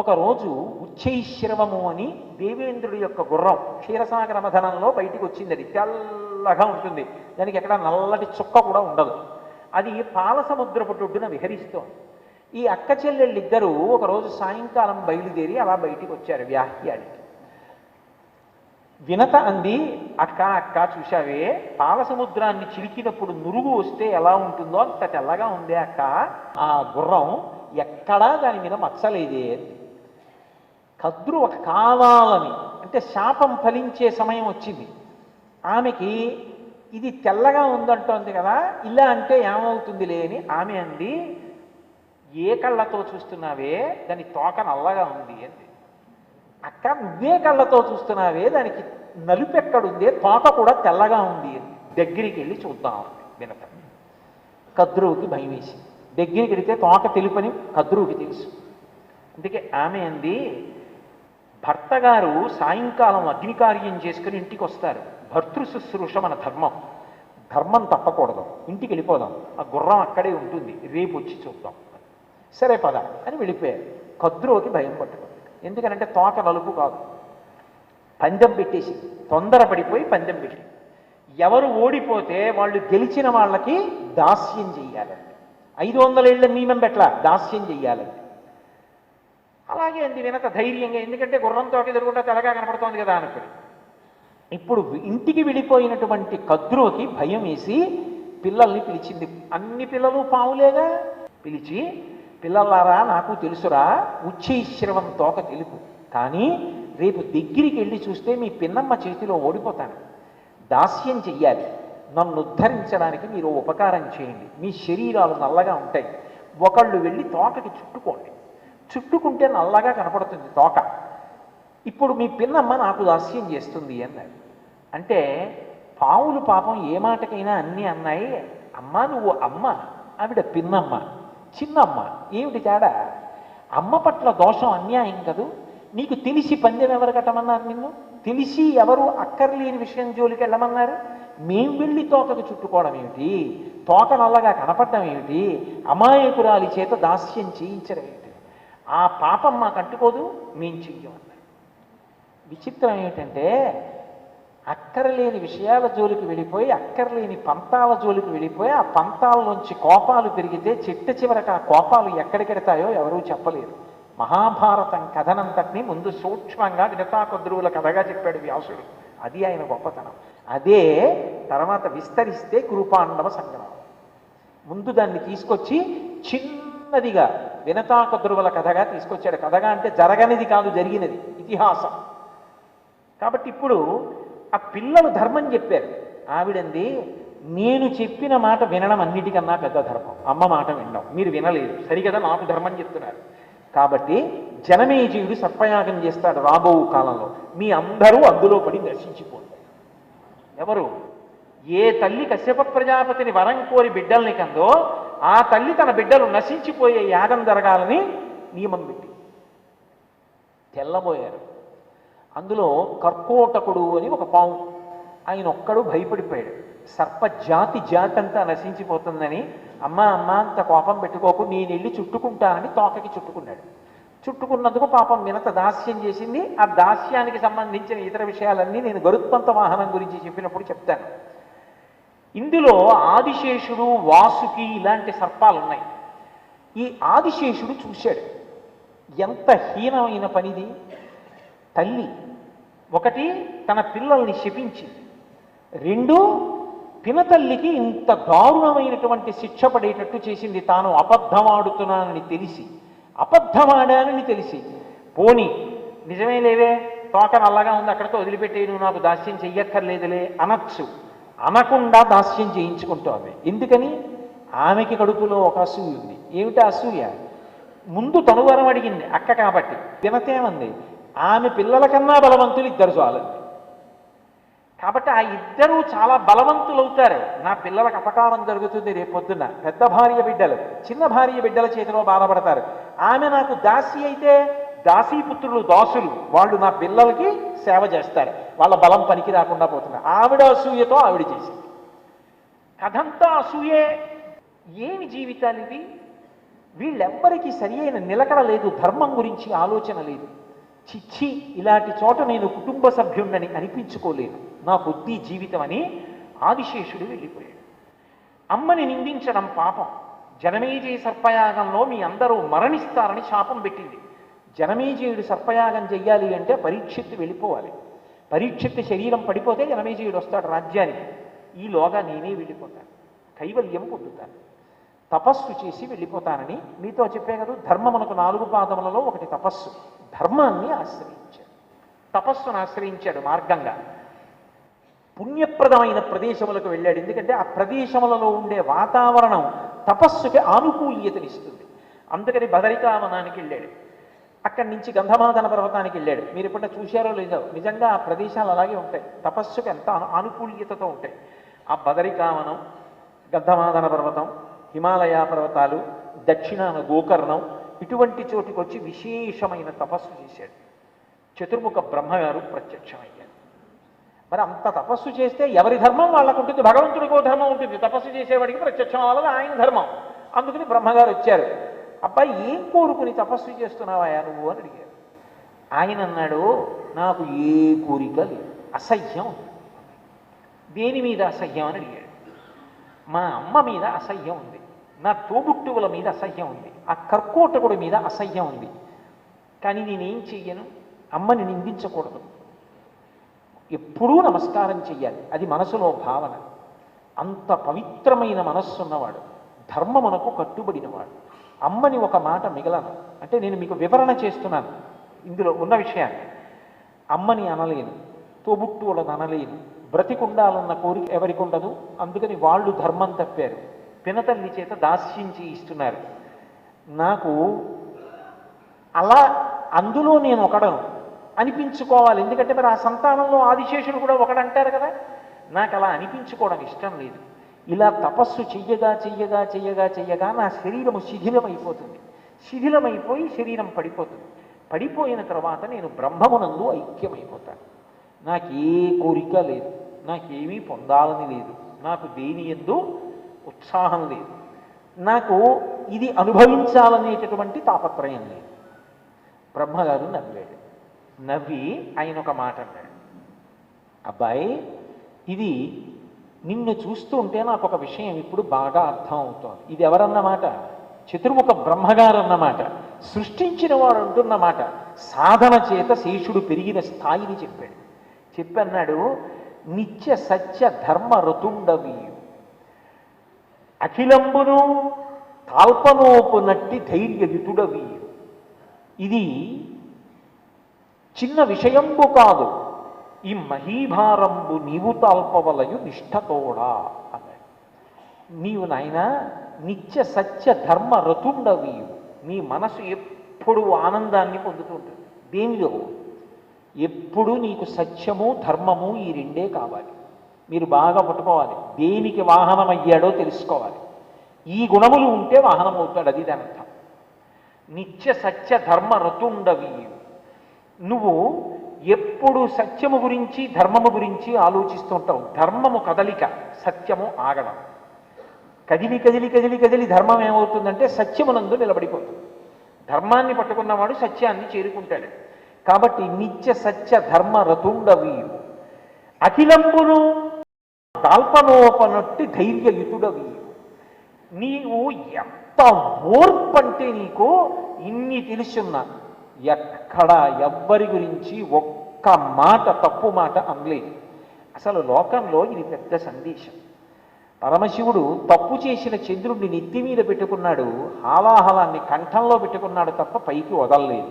ఒకరోజు ఉచ్చైశ్రవము అని దేవేంద్రుడి యొక్క గుర్రం క్షీరసాగర మథనంలో బయటికి వచ్చింది. అది తెల్లగా ఉంటుంది, దానికి ఎక్కడ నల్లటి చుక్క కూడా ఉండదు. అది పాల సముద్రపు ఒడ్డున విహరిస్తోంది. ఈ అక్క చెల్లెళ్ళిద్దరూ ఒకరోజు సాయంకాలం బయలుదేరి అలా బయటికి వచ్చారు వ్యాహ్యానికి. వినత అంది, అక్క అక్క చూశావే, పాల సముద్రాన్ని చిలికినప్పుడు నురుగు వస్తే ఎలా ఉంటుందో అంత తెల్లగా ఉందే అక్క. ఆ గుర్రం ఎక్కడా దాని మీద మచ్చలేదే. కద్రు ఒక కావాలని, అంటే శాపం ఫలించే సమయం వచ్చింది. ఆమెకి ఇది తెల్లగా ఉందంటోంది కదా, ఇలా అంటే ఏమవుతుందిలే అని ఆమె అంది, ఏ కళ్ళతో చూస్తున్నావే, దాని తోక నల్లగా ఉంది అంది. అక్క నువ్వే కళ్ళతో చూస్తున్నావే, దానికి నలుపెక్కడుందే, తోక కూడా తెల్లగా ఉంది అంది. దగ్గరికి వెళ్ళి చూద్దాం వినత. కద్రువుకి భయం వేసి దగ్గరికి వెళితే తోక తెలుపని కద్రువుకి తెలుసు. అందుకే ఆమె అంది, భర్త గారు సాయంకాలం అగ్నికార్యం చేసుకుని ఇంటికి వస్తారు. భర్తృ శుశ్రూష మన ధర్మం, ధర్మం తప్పకూడదు, ఇంటికి వెళ్ళిపోదాం, ఆ గుర్రం అక్కడే ఉంటుంది, రేపు వచ్చి చూద్దాం. సరే పద అని వెళ్ళిపోయారు. కద్రువుకి భయం పట్టుకుంది. ఎందుకనంటే తోక నలుపు కాదు. పందెం పెట్టేసి తొందరపడిపోయి పందెం పెట్టి, ఎవరు ఓడిపోతే వాళ్ళు గెలిచిన వాళ్ళకి దాస్యం చెయ్యాలండి. 500 ఏళ్ళ నియమం పెట్ల దాస్యం చెయ్యాలండి. అలాగే అంది వినత ధైర్యంగా, ఎందుకంటే గుర్రంతో ఎదురుకుంటా తెల్లగా కనపడుతోంది కదా అనుకుని. ఇప్పుడు ఇంటికి వెళ్ళిపోయినటువంటి కద్రువుకి భయం వేసి పిల్లల్ని పిలిచింది. అన్ని పిల్లలు పావులేగా. పిలిచి, పిల్లలారా నాకు తెలుసురా, ఉచ్చైశ్రవం తోక తెలుపు, కానీ రేపు దగ్గరికి వెళ్ళి చూస్తే మీ పిన్నమ్మ చేతిలో ఓడిపోతాను. దాస్యం చెయ్యాలి, నన్ను ఉద్ధరించడానికి మీరు ఉపకారం చేయండి. మీ శరీరాలు నల్లగా ఉంటాయి, ఒకళ్ళు వెళ్ళి తోకకి చుట్టుకోండి, చుట్టుకుంటే నల్లగా కనపడుతుంది తోక. ఇప్పుడు మీ పిన్నమ్మ నాకు దాస్యం చేస్తుంది అన్నాడు. అంటే పావులు పాపం ఏ మాటకైనా అన్నీ అన్నాయి. అమ్మ నువ్వు అమ్మ, ఆవిడ పిన్నమ్మ, చిన్నమ్మ, ఏమిటి తేడా? అమ్మ పట్ల దోషం అన్యాయం కదూ. నీకు తెలిసి పందెం ఎవరు కట్టమన్నారు? నిన్ను తెలిసి ఎవరు అక్కర్లేని విషయం జోలికి వెళ్ళమన్నారు? మేం వెళ్ళి తోకకు చుట్టుకోవడం ఏమిటి, తోక నల్లగా కనపడడం ఏమిటి, అమాయకురాలి చేత దాస్యం చేయించడం ఏమిటి? ఆ పాపం మాకు అంటుకోదు, మేం చెయ్యమన్నారు. విచిత్రం ఏమిటంటే అక్కరలేని విషయాల జోలికి వెళ్ళిపోయి, అక్కర్లేని పంతాల జోలికి వెళ్ళిపోయి, ఆ పంతాల్లోంచి కోపాలు పెరిగితే చిట్ట చివరకు ఆ కోపాలు ఎక్కడికెడతాయో ఎవరూ చెప్పలేరు. మహాభారతం కథనంతటినీ ముందు సూక్ష్మంగా వినతాకద్రువుల కథగా చెప్పాడు వ్యాసుడు. అది ఆయన గొప్పతనం. అదే తర్వాత విస్తరిస్తే కురుపాండవ సంగ్రామం. ముందు దాన్ని తీసుకొచ్చి చిన్నదిగా వినతాకద్రువుల కథగా తీసుకొచ్చాడు. కథగా అంటే జరగనిది కాదు, జరిగినది, ఇతిహాసం. కాబట్టి ఇప్పుడు ఆ పిల్లలు ధర్మం చెప్పారు. ఆవిడంది, నేను చెప్పిన మాట వినడం అన్నిటికన్నా పెద్ద ధర్మం, అమ్మ మాట వినడం. మీరు వినలేదు సరిగదా, నాకు ధర్మం చెప్తున్నారు. కాబట్టి జనమేజయుడు సర్పయాగం చేస్తాడు రాబో కాలంలో, మీ అందరూ అందులో పడి నశించిపోండి. ఎవరు? ఏ తల్లి కశ్యప ప్రజాపతిని వరం కోరి బిడ్డల్ని కందో ఆ తల్లి తన బిడ్డలు నశించిపోయే యాగం జరగాలని నియమం పెట్టి తెల్లబోయారు. అందులో కర్కోటకుడు అని ఒక పాము, ఆయన ఒక్కడు భయపడిపోయాడు. సర్ప జాతి అంతా నశించిపోతుందని, అమ్మ అమ్మ అంత కోపం పెట్టుకోకు, నేను వెళ్ళి చుట్టుకుంటానని తోకకి చుట్టుకున్నాడు. చుట్టుకున్నందుకు పాపం వినత దాస్యం చేసింది. ఆ దాస్యానికి సంబంధించిన ఇతర విషయాలన్నీ నేను గరుత్మంత వాహనం గురించి చెప్పినప్పుడు చెప్తాను. ఇందులో ఆదిశేషుడు, వాసుకి ఇలాంటి సర్పాలు ఉన్నాయి. ఈ ఆదిశేషుడు చూశాడు, ఎంత హీనమైన పనిది. తల్లి ఒకటి తన పిల్లల్ని శపించింది, రెండు పినతల్లికి ఇంత దారుణమైనటువంటి శిక్ష పడేటట్టు చేసింది. తాను అబద్ధమాడుతున్నానని తెలిసి, అబద్ధమాడానని తెలిసి, పోని నిజమే లేవే, తోక నల్లగా ఉంది అక్కడితో వదిలిపెట్టే, నువ్వు నాకు దాస్యం చెయ్యక్కర్లేదులే అనొచ్చు. అనకుండా దాస్యం చేయించుకుంటోంది. ఎందుకని? ఆమెకి కడుపులో ఒక అసూయ ఉంది. ఏమిటి అసూయ? ముందు తనువరం అడిగింది అక్క కాబట్టి. వినతేమంది, ఆమె పిల్లల కన్నా బలవంతులు ఇద్దరు చాలండి. కాబట్టి ఆ ఇద్దరూ చాలా బలవంతులు అవుతారు. నా పిల్లలకు అపకారం జరుగుతుంది రేపొద్దున, పెద్ద భార్య బిడ్డలు చిన్న భార్య బిడ్డల చేతిలో బాధపడతారు. ఆమె నాకు దాసి అయితే దాసీపుత్రులు దాసులు, వాళ్ళు నా పిల్లలకి సేవ చేస్తారు, వాళ్ళ బలం పనికి రాకుండా పోతున్నారు. ఆవిడ అసూయతో ఆవిడ చేసింది. కథంతా అసూయే. ఏమి జీవితాలు ఇవి? వీళ్ళెవ్వరికీ సరి అయిన నిలకడ లేదు, ధర్మం గురించి ఆలోచన లేదు. చిచ్చి ఇలాంటి చోట నేను కుటుంబ సభ్యుణ్ణని అనిపించుకోలేను, నా బుద్ధి జీవితం అని ఆదిశేషుడు వెళ్ళిపోయాడు. అమ్మని నిందించడం పాపం. జనమేజయ సర్పయాగంలో మీ అందరూ మరణిస్తారని శాపం పెట్టింది. జనమేజయుడు సర్పయాగం చెయ్యాలి అంటే పరీక్షిత్తు వెళ్ళిపోవాలి. పరీక్షిత్తు శరీరం పడిపోతే జనమేజయుడు వస్తాడు రాజ్యానికి. ఈలోగా నేనే వెళ్ళిపోతాను, కైవల్యం పొందుతాను, తపస్సు చేసి వెళ్ళిపోతానని మీతో చెప్పే కదా. ధర్మమునకు 4 పాదములలో ఒకటి తపస్సు. ధర్మాన్ని ఆశ్రయించాడు, తపస్సును ఆశ్రయించాడు మార్గంగా. పుణ్యప్రదమైన ప్రదేశములకు వెళ్ళాడు. ఎందుకంటే ఆ ప్రదేశములలో ఉండే వాతావరణం తపస్సుకి ఆనుకూల్యతనిస్తుంది. అందుకని బదరికావనానికి వెళ్ళాడు. అక్కడి నుంచి గంధమాదన పర్వతానికి వెళ్ళాడు. మీరు ఎప్పుడైనా చూశారో లేదో, నిజంగా ఆ ప్రదేశాలు అలాగే ఉంటాయి, తపస్సుకి ఎంత ఆనుకూల్యతతో ఉంటాయి. ఆ బదరికావనం, గంధమాదన పర్వతం, హిమాలయ పర్వతాలు, దక్షిణాన గోకర్ణం, ఇటువంటి చోటుకి వచ్చి విశేషమైన తపస్సు చేశాడు. చతుర్ముఖ బ్రహ్మగారు ప్రత్యక్షమయ్యారు. మరి అంత తపస్సు చేస్తే ఎవరి ధర్మం వాళ్ళకు ఉంటుంది, భగవంతుడికో ధర్మం ఉంటుంది. తపస్సు చేసేవాడికి ప్రత్యక్షం అవ్వాలి, ఆయన ధర్మం. అందుకని బ్రహ్మగారు వచ్చారు. అబ్బాయి ఏం కోరుకుని తపస్సు చేస్తున్నావా నువ్వు అని అడిగారు. ఆయన అన్నాడు, నాకు ఏ కోరిక లేదు, అసహ్యం. దేని మీద అసహ్యం అని అడిగాడు. మా అమ్మ మీద అసహ్యం ఉంది, నా తోబుట్టువుల మీద అసహ్యం ఉంది, ఆ కర్కోటకుడి మీద అసహ్యం ఉంది. కానీ నేనేం చెయ్యను, అమ్మని నిందించకూడదు, ఎప్పుడూ నమస్కారం చెయ్యాలి, అది మనసులో భావన. అంత పవిత్రమైన మనస్సున్నవాడు, ధర్మమునకు కట్టుబడినవాడు. అమ్మని ఒక మాట మిగలను అంటే నేను మీకు వివరణ చేస్తున్నాను ఇందులో ఉన్న విషయాన్ని. అమ్మని అనలేను, తోబుట్టువులను అనలేను, బ్రతికుండాలన్న కోరిక ఎవరికి ఉండదు. అందుకని వాళ్ళు ధర్మం తప్పారు, పినతల్లి చేత దాస్యించి ఇస్తున్నారు. నాకు అలా అందులో నేను ఒకడను అనిపించుకోవాలి. ఎందుకంటే మరి ఆ సంతానంలో ఆదిశేషుడు కూడా ఒకడంటారు కదా. నాకు అలా అనిపించుకోవడం ఇష్టం లేదు. ఇలా తపస్సు చెయ్యగా చెయ్యగా చెయ్యగా చెయ్యగా నా శరీరము శిథిలమైపోతుంది, శిథిలమైపోయి శరీరం పడిపోతుంది. పడిపోయిన తర్వాత నేను బ్రహ్మమునందు ఐక్యమైపోతాను. నాకు ఏ కోరిక లేదు, నాకేమీ పొందాలని లేదు, నాకు దేని యందు ఉత్సాహం లేదు, నాకు ఇది అనుభవించాలనేటటువంటి తాపత్రయం లేదు. బ్రహ్మగారు నవ్వాడు. నవ్వి ఆయన ఒక మాట అన్నాడు, అబ్బాయి ఇది నిన్ను చూస్తూ ఉంటే నాకు ఒక విషయం ఇప్పుడు బాగా అర్థం అవుతోంది. ఇది ఎవరన్నమాట? చతుర్ముఖ బ్రహ్మగారు అన్నమాట, సృష్టించిన వాడు అంటున్నమాట. సాధన చేత శేషుడు పెరిగిన స్థాయిని చెప్పాడు. చెప్పన్నాడు, నిత్య సత్య ధర్మ ఋతుండవీయు అఖిలంబును తాల్పనోపునట్టి ధైర్యయుతుడవీయు. ఇది చిన్న విషయంబు కాదు, ఈ మహీభారంబు నీవు తాల్పవలయు నిష్ఠతోడా అన్నాడు. నీవు నాయన నిత్య సత్య ధర్మ రతుండవీయు. నీ మనసు ఎప్పుడు ఆనందాన్ని పొందుతుంటుంది. దేనిలో? ఎప్పుడు నీకు సత్యము ధర్మము ఈ రెండే కావాలి. మీరు బాగా పట్టుకోవాలి. దేనికి వాహనం అయ్యాడో తెలుసుకోవాలి. ఈ గుణములు ఉంటే వాహనం అవుతాడు, అది దాని అర్థం. నిత్య సత్య ధర్మ రతుండవీయు. నువ్వు ఎప్పుడు సత్యము గురించి ధర్మము గురించి ఆలోచిస్తూ ఉంటావు. ధర్మము కదలిక, సత్యము ఆగడం. కదిలి కదిలి కదిలి కదిలి ధర్మం ఏమవుతుందంటే సత్యమునందు నిలబడిపోతుంది. ధర్మాన్ని పట్టుకున్నవాడు సత్యాన్ని చేరుకుంటాడు. కాబట్టి నిత్య సత్య ధర్మ రతుండవీయు అఖిలంబును దాల్పనోపనట్టి ధైర్యయుతుడవీయు. నీవు ఎంత ఓర్పంటే నీకు ఇన్ని తెలుసున్నా ఎక్కడ ఎవ్వరి గురించి ఒక్క మాట తప్పు మాట అనలేదు. అసలు లోకంలో ఇది పెద్ద సందేశం. పరమశివుడు తప్పు చేసిన చంద్రుడిని నెత్తి మీద పెట్టుకున్నాడు, హాలాహలాన్ని కంఠంలో పెట్టుకున్నాడు తప్ప పైకి వదలలేదు.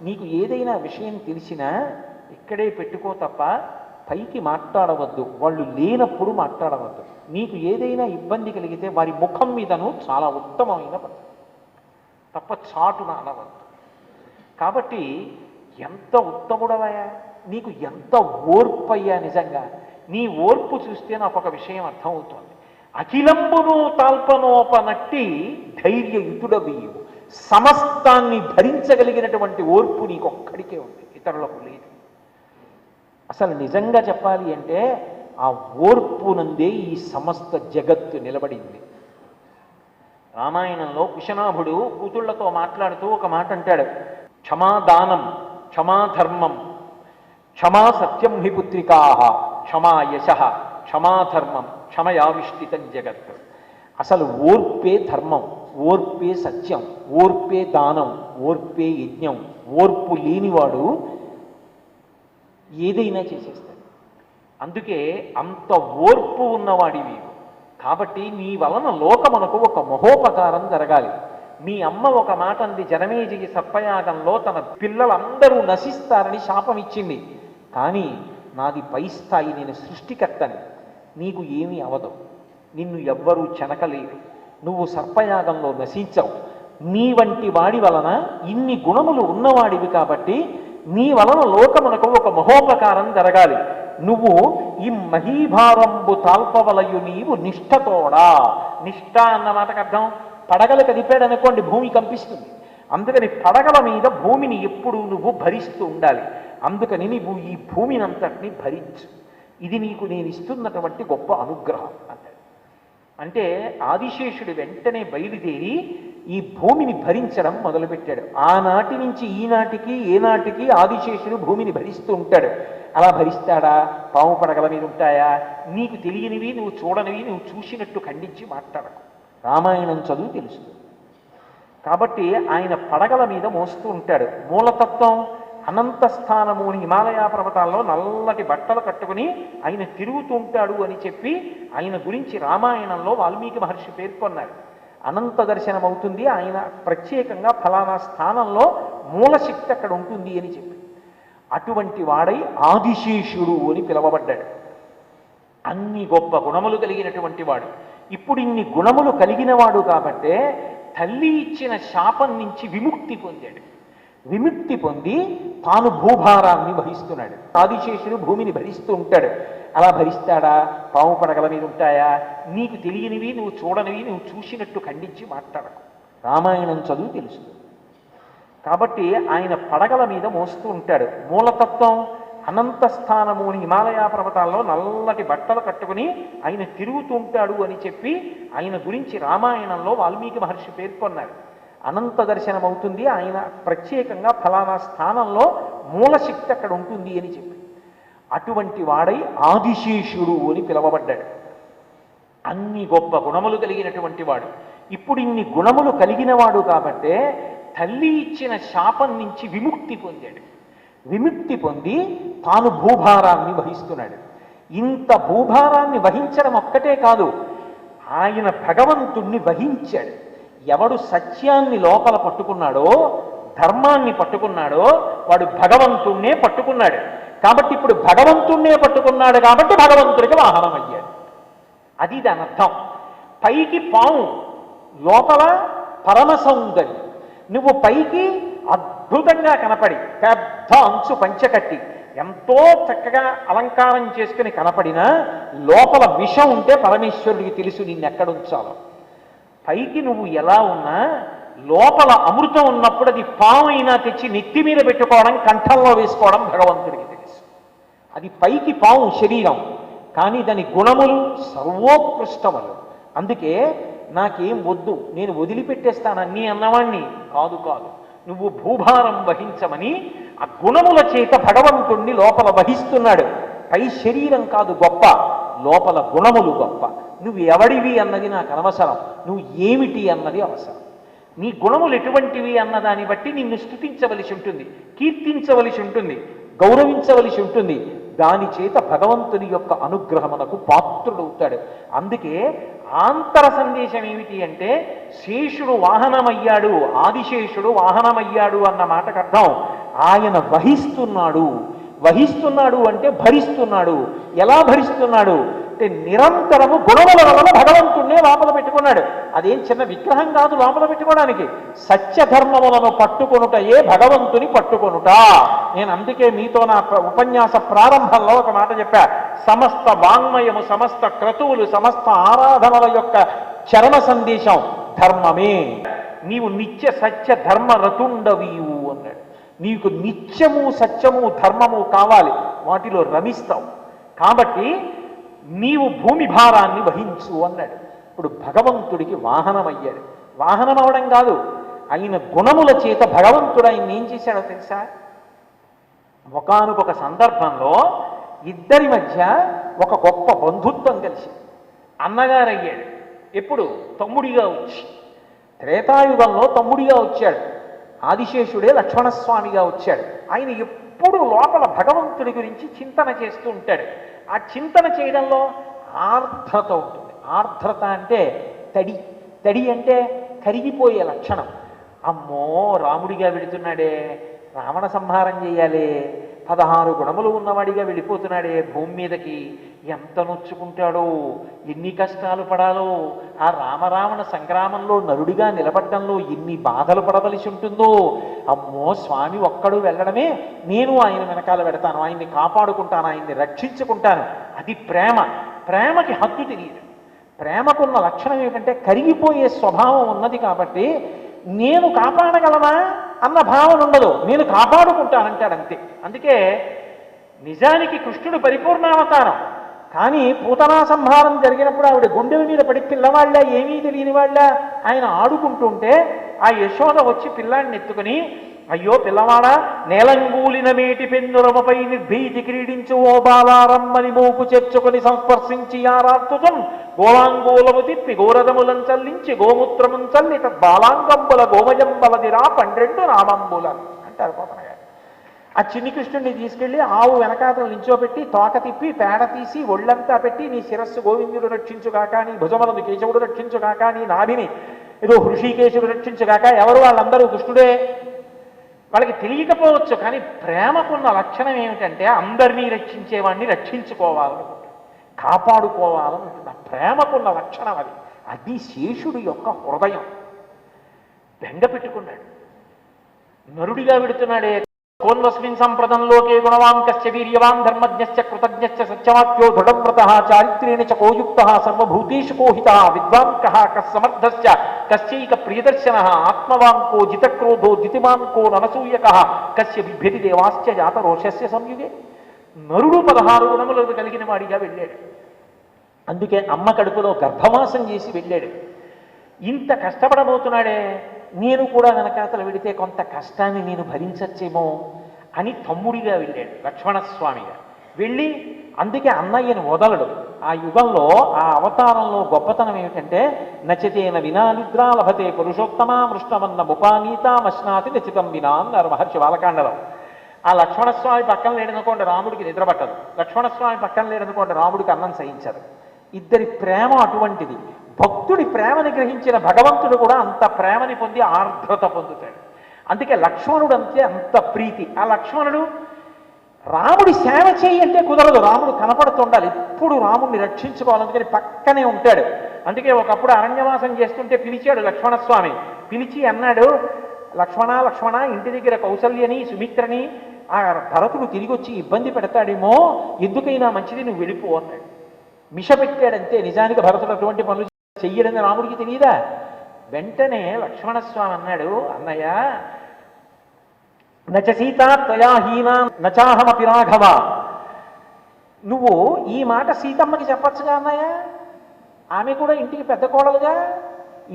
నీకు ఏదైనా విషయం తెలిసినా ఇక్కడే పెట్టుకో తప్ప పైకి మాట్లాడవద్దు, వాళ్ళు లేనప్పుడు మాట్లాడవద్దు. నీకు ఏదైనా ఇబ్బంది కలిగితే వారి ముఖం మీదను చాలా ఉత్తమమైన పద్ధతి తప్ప చాటున అనవద్దు. కాబట్టి ఎంత ఉత్తముడవయ్యా, నీకు ఎంత ఓర్పయ్యా. నిజంగా నీ ఓర్పు చూస్తే నాకు ఒక విషయం అర్థమవుతోంది. అఖిలంబును తాల్పనోపనట్టి ధైర్యయుతుడవీయు. సమస్తాన్ని భరించగలిగినటువంటి ఓర్పు నీకొక్కడికే ఉంది, ఇతరులకు లేదు. అసలు నిజంగా చెప్పాలి అంటే ఆ ఓర్పునందే ఈ సమస్త జగత్తు నిలబడింది. రామాయణంలో కుశనాభుడు కూతుళ్లతో మాట్లాడుతూ ఒక మాట అంటాడు, క్షమాదానం, క్షమాధర్మం, క్షమా సత్యం హి పుత్రికా, క్షమా యశ, క్షమాధర్మం, క్షమయావిష్టితం జగత్. అసలు ఓర్పే ధర్మం, ఓర్పే సత్యం, ఓర్పే దానం, ఓర్పే యజ్ఞం. ఓర్పు లేనివాడు ఏదైనా చేసేస్తాడు. అందుకే అంత ఓర్పు ఉన్నవాడివి కాబట్టి నీ వలన లోకమునకు ఒక మహోపకారం జరగాలి. మీ అమ్మ ఒక మాట అంది, జనమేజయ సర్పయాగంలో తన పిల్లలందరూ నశిస్తారని శాపం ఇచ్చింది. కానీ నాది పై స్థాయి, నేను సృష్టికర్తని, నీకు ఏమీ అవదు, నిన్ను ఎవ్వరూ చెనకలేరు, నువ్వు సర్పయాగంలో నశించవు. నీ వంటి వాడి వలన ఇన్ని గుణములు ఉన్నవాడివి కాబట్టి నీ వలన లోకమునకు ఒక మహోపకారం జరగాలి. నువ్వు ఈ మహీభారంబు తాల్పవలయు నీవు నిష్ఠతోడా. నిష్ఠ అన్న మాటకు అర్థం, పడగలు కదిపాడనుకోండి భూమి కంపిస్తుంది. అందుకని పడగల మీద భూమిని ఎప్పుడు నువ్వు భరిస్తూ ఉండాలి. అందుకని నువ్వు ఈ భూమిని అంతటిని భరించు, ఇది నీకు నేను ఇస్తున్నటువంటి గొప్ప అనుగ్రహం అన్నాడు. అంటే ఆదిశేషుడు వెంటనే బయలుదేరి ఈ భూమిని భరించడం మొదలుపెట్టాడు. ఆనాటి నుంచి ఈనాటికి ఏనాటికి ఆదిశేషుడు భూమిని భరిస్తూ ఉంటాడు. అలా భరిస్తాడా? పాము పడగల మీద ఉంటాయా? నీకు తెలియనివి, నువ్వు చూడనివి, నువ్వు చూసినట్టు ఖండించి మాట్లాడకు. రామాయణం చదువు తెలుస్తుంది కాబట్టి ఆయన పడగల మీద మోస్తూ ఉంటాడు. మూలతత్వం అనంత స్థానము అని హిమాలయ పర్వతాల్లో నల్లటి బట్టలు కట్టుకుని ఆయన తిరుగుతూ ఉంటాడు అని చెప్పి ఆయన గురించి రామాయణంలో వాల్మీకి మహర్షి పేర్కొన్నారు. అనంత దర్శనం అవుతుంది, ఆయన ప్రత్యేకంగా ఫలానా స్థానంలో మూలశక్తి అక్కడ ఉంటుంది అని చెప్పి అటువంటి వాడై ఆదిశేషుడు అని పిలువబడ్డాడు. అన్ని గొప్ప గుణములు కలిగినటువంటి వాడు. ఇప్పుడు ఇన్ని గుణములు కలిగిన వాడు కాబట్టే తల్లి ఇచ్చిన శాపం నుంచి విముక్తి పొందాడు. విముక్తి పొంది తాను భూభారాన్ని వహిస్తున్నాడు. ఆదిశేషుడు భూమిని భరిస్తూ ఉంటాడు. అలా భరిస్తాడా? పాము పడగల మీద ఉంటాయా? నీకు తెలియనివి, నువ్వు చూడనివి, నువ్వు చూసినట్టు ఖండించి మాట్లాడకు. రామాయణం చదువు తెలుస్తుంది కాబట్టి ఆయన పడగల మీద మోస్తూ ఉంటాడు. మూలతత్వం అనంత స్థానము అని హిమాలయ పర్వతాల్లో నల్లటి బట్టలు కట్టుకుని ఆయన తిరుగుతూ ఉంటాడు అని చెప్పి ఆయన గురించి రామాయణంలో వాల్మీకి మహర్షి పేర్కొన్నారు. అనంత దర్శనం అవుతుంది, ఆయన ప్రత్యేకంగా ఫలానా స్థానంలో మూలశక్తి అక్కడ ఉంటుంది అని చెప్పి అటువంటి వాడై ఆదిశేషుడు అని పిలువబడ్డాడు. అన్ని గొప్ప గుణములు కలిగినటువంటి వాడు. ఇప్పుడు ఇన్ని గుణములు కలిగిన వాడు కాబట్టే తల్లి ఇచ్చిన శాపం నుంచి విముక్తి పొందాడు. విముక్తి పొంది తాను భూభారాన్ని వహిస్తున్నాడు. ఇంత భూభారాన్ని వహించడం ఒక్కటే కాదు, ఆయన భగవంతుణ్ణి వహించాడు. ఎవడు సత్యాన్ని లోపల పట్టుకున్నాడో, ధర్మాన్ని పట్టుకున్నాడో వాడు భగవంతుణ్ణే పట్టుకున్నాడు. కాబట్టి ఇప్పుడు భగవంతుణ్ణే పట్టుకున్నాడు కాబట్టి భగవంతుడికి వాహనం అయ్యాడు. అది దాని అర్థం. పైకి పాము, లోపల పరమ సౌందర్యం. నువ్వు పైకి అద్భుతంగా కనపడి పెద్ద అంచు పంచకట్టి ఎంతో చక్కగా అలంకారం చేసుకుని కనపడినా లోపల విషం ఉంటే పరమేశ్వరుడికి తెలుసు నిన్నెక్కడ ఉంచాలో. పైకి నువ్వు ఎలా ఉన్నా లోపల అమృతం ఉన్నప్పుడు అది పాము అయినా తెచ్చి నెత్తి మీద పెట్టుకోవడం, కంఠంలో వేసుకోవడం భగవంతుడికి తెలుసు. అది పైకి పాము శరీరం, కానీ దాని గుణములు సర్వోత్కృష్టములు. అందుకే నాకేం వద్దు, నేను వదిలిపెట్టేస్తాను అన్నీ అన్నవాణ్ణి కాదు. నువ్వు భూభారం వహించమని ఆ గుణముల చేత భగవంతుణ్ణి లోపల వహిస్తున్నాడు. పై శరీరం కాదు గొప్ప, లోపల గుణములు గొప్ప. నువ్వు ఎవడివి అన్నది నాకు అనవసరం, నువ్వు ఏమిటి అన్నది అవసరం. నీ గుణములు ఎటువంటివి అన్నదాన్ని బట్టి నిన్ను స్తుతించవలసి ఉంటుంది, కీర్తించవలసి ఉంటుంది, గౌరవించవలసి ఉంటుంది. దాని చేత భగవంతుని యొక్క అనుగ్రహమునకు పాత్రుడవుతాడు. అందుకే ఆంతర సందేశం ఏమిటి అంటే శేషుడు వాహనమయ్యాడు, ఆదిశేషుడు వాహనమయ్యాడు అన్న మాటకు అర్థం ఆయన వహిస్తున్నాడు. వహిస్తున్నాడు అంటే భరిస్తున్నాడు. ఎలా భరిస్తున్నాడు అంటే నిరంతరము గుణముల వలన భగవంతుణ్ణే లోపల పెట్టుకున్నాడు. అదేం చిన్న విగ్రహం కాదు లోపల పెట్టుకోవడానికి. సత్యధర్మములను పట్టుకొనుట ఏ భగవంతుని పట్టుకొనుట. నేను అందుకే మీతో నా ఉపన్యాస ప్రారంభంలో ఒక మాట చెప్పా, సమస్త వాంగ్మయము, సమస్త క్రతువులు, సమస్త ఆరాధనల యొక్క చరమ సందేశం ధర్మమే. నీవు నిత్య సత్య ధర్మ రతుండవీవు అన్నాడు. నీకు నిత్యము సత్యము ధర్మము కావాలి, వాటిలో రమిస్తావు. కాబట్టి నీవు భూమి భారాన్ని వహించు అన్నాడు. ఇప్పుడు భగవంతుడికి వాహనమయ్యాడు. వాహనం అవడం కాదు, ఆయన గుణముల చేత భగవంతుడు ఆయన ఏం చేశాడో తెలుసా? ఒకానొక సందర్భంలో ఇద్దరి మధ్య ఒక గొప్ప బంధుత్వం కలిసి అన్నగారు అయ్యాడు. ఎప్పుడు? తమ్ముడిగా వచ్చి. త్రేతాయుగంలో తమ్ముడిగా వచ్చాడు. ఆదిశేషుడే లక్ష్మణస్వామిగా వచ్చాడు. ఆయన ఎప్పుడు లోపల భగవంతుడి గురించి చింతన చేస్తూ ఉంటాడు. ఆ చింతన చేయడంలో ఆర్ద్రత ఉంటుంది. ఆర్ద్రత అంటే తడి. తడి అంటే కరిగిపోయే లక్షణం. అమ్మో రాముడిగా వెళుతున్నాడే, రావణ సంహారం చేయాలి, 16 గుణములు ఉన్నవాడిగా వెళ్ళిపోతున్నాడే భూమి మీదకి, ఎంత నొచ్చుకుంటాడో, ఎన్ని కష్టాలు పడాలో, ఆ రామరావణ సంగ్రామంలో నరుడిగా నిలబడ్డంలో ఎన్ని బాధలు పడవలసి ఉంటుందో. అమ్మో స్వామి ఒక్కడు వెళ్ళడమే, నేను ఆయన వెనకాల పెడతాను, ఆయన్ని కాపాడుకుంటాను, ఆయన్ని రక్షించుకుంటాను. అది ప్రేమ. ప్రేమకి హద్దు తెలియదు. ప్రేమకున్న లక్షణం ఏమిటంటే కరిగిపోయే స్వభావం ఉన్నది. కాబట్టి నేను కాపాడగలనా అన్న భావన ఉండదు, నేను కాపాడుకుంటానంటాడు అంతే. అందుకే నిజానికి కృష్ణుడు పరిపూర్ణావతారం. కానీ పూతనా సంహారం జరిగినప్పుడు ఆవిడ గుండెల మీద పడి పిల్లవాళ్ళ ఏమీ తెలియని వాళ్ళ ఆయన ఆడుకుంటుంటే ఆ యశోద వచ్చి పిల్లాడిని ఎత్తుకుని, అయ్యో పిల్లవాడా, నేలంగూలిన మేటి పెన్నురమపై నిర్భీతి క్రీడించు ఓ బాలారమ్మని మోపు చేర్చుకొని సంస్పర్శించి ఆరార్తుతం గోళాంగూలము తిప్పి గోరదములం చల్లించి గోమూత్రముం చల్లి బాలాంగంబుల గోమయంబలదిరా 12 నామంబుల అంటారు పోతన గారు. ఆ చిన్ని కృష్ణుడిని తీసుకెళ్లి ఆవు వెనకాతలు నించోబెట్టి తోక తిప్పి పేడ తీసి ఒళ్ళంతా పెట్టి, నీ శిరస్సు గోవిందుడు రక్షించుగాక, నీ భుజములను కేశవుడు రక్షించుగాక, నీ నాభిని ఏదో హృషికేశుడు రక్షించుగాక. ఎవరు? వాళ్ళందరూ కృష్ణుడే. వాళ్ళకి తెలియకపోవచ్చు, కానీ ప్రేమకున్న లక్షణం ఏమిటంటే అందరినీ రక్షించేవాడిని రక్షించుకోవాలనుకుంటాడు, కాపాడుకోవాలనుకుంటున్నా. ప్రేమకున్న లక్షణం అది. అది శేషుడు యొక్క హృదయం. బెంగ పెట్టుకున్నాడు. నరుడిగా విడుతున్నాడే, కోన్వస్మిన్ సంప్రదంలోకే గుణవాన్ కశ్చ వీర్యవాన్ ధర్మజ్ఞశ్చ కృతజ్ఞశ్చ సత్యవాక్యో దృఢవ్రతః చారిత్రేణ చ కోయుక్తః సర్వభూతేషు కోహితః విద్వాన్ కః కస్సమర్థశ్చ కశ్చైక ప్రియదర్శనః ఆత్మవాన్ కో జితక్రోధో జితిమాన్ కో ననసూయకః కస్య బిభ్యతి దేవాశ్చ జాత రోషస్య సంయుగే. నరుడు 16 గుణములు కలిగిన వాడిగా వెళ్ళాడు. అందుకే అమ్మ కడుపులో గర్భవాసం చేసి వెళ్ళాడు. ఇంత కష్టపడబోతున్నాడే, నేను కూడా వెనకాతలు వెడితే కొంత కష్టాన్ని నేను భరించచ్చేమో అని తమ్ముడిగా వెళ్ళాడు, లక్ష్మణస్వామిగా వెళ్ళి. అందుకే అన్నయ్యను వదలడు. ఆ యుగంలో ఆ అవతారంలో గొప్పతనం ఏమిటంటే, నచతేన వినా నిద్రా లభతే పురుషోత్తమా మృష్ణమన్న ముపానీతామశ్నాతి నచితం వినా అన్నారు మహర్షి బాలకాండలో. ఆ లక్ష్మణస్వామి పక్కన లేడనుకోండి రాముడికి నిద్ర పట్టదు, లక్ష్మణస్వామి పక్కన లేడనుకోండి రాముడికి అన్నం సహించదు. ఇద్దరి ప్రేమ అటువంటిది. భక్తుడి ప్రేమని గ్రహించిన భగవంతుడు కూడా అంత ప్రేమని పొంది ఆర్ద్రత పొందుతాడు. అందుకే లక్ష్మణుడు అంతే అంత ప్రీతి. ఆ లక్ష్మణుడు రాముడి సేవ చేయి అంటే కుదరదు, రాముడు కనపడుతుండాలి, ఎప్పుడు రాముడిని రక్షించుకోవాలి. అందుకని పక్కనే ఉంటాడు. అందుకే ఒకప్పుడు అరణ్యవాసం చేస్తుంటే పిలిచాడు లక్ష్మణస్వామి. పిలిచి అన్నాడు, లక్ష్మణ లక్ష్మణ, ఇంటి దగ్గర కౌసల్యని సుమిత్రని ఆ భరతుడు తిరిగి వచ్చి ఇబ్బంది పెడతాడేమో, ఎందుకైనా మంచిది నువ్వు వెళ్ళిపో అన్నాడు. మిష పెట్టాడంతే. నిజానికి భరతుడు అటువంటి పనులు చెయ్యడని రాముడికి తెలియదా? వెంటనే లక్ష్మణస్వామి అన్నాడు, అన్నయ్య నచ సీత త్వయాహీనా నచాహమపి రాఘవ, నువ్వు ఈ మాట సీతమ్మకి చెప్పచ్చుగా అన్నయ్య, ఆమె కూడా ఇంటికి పెద్ద కోడలుగా,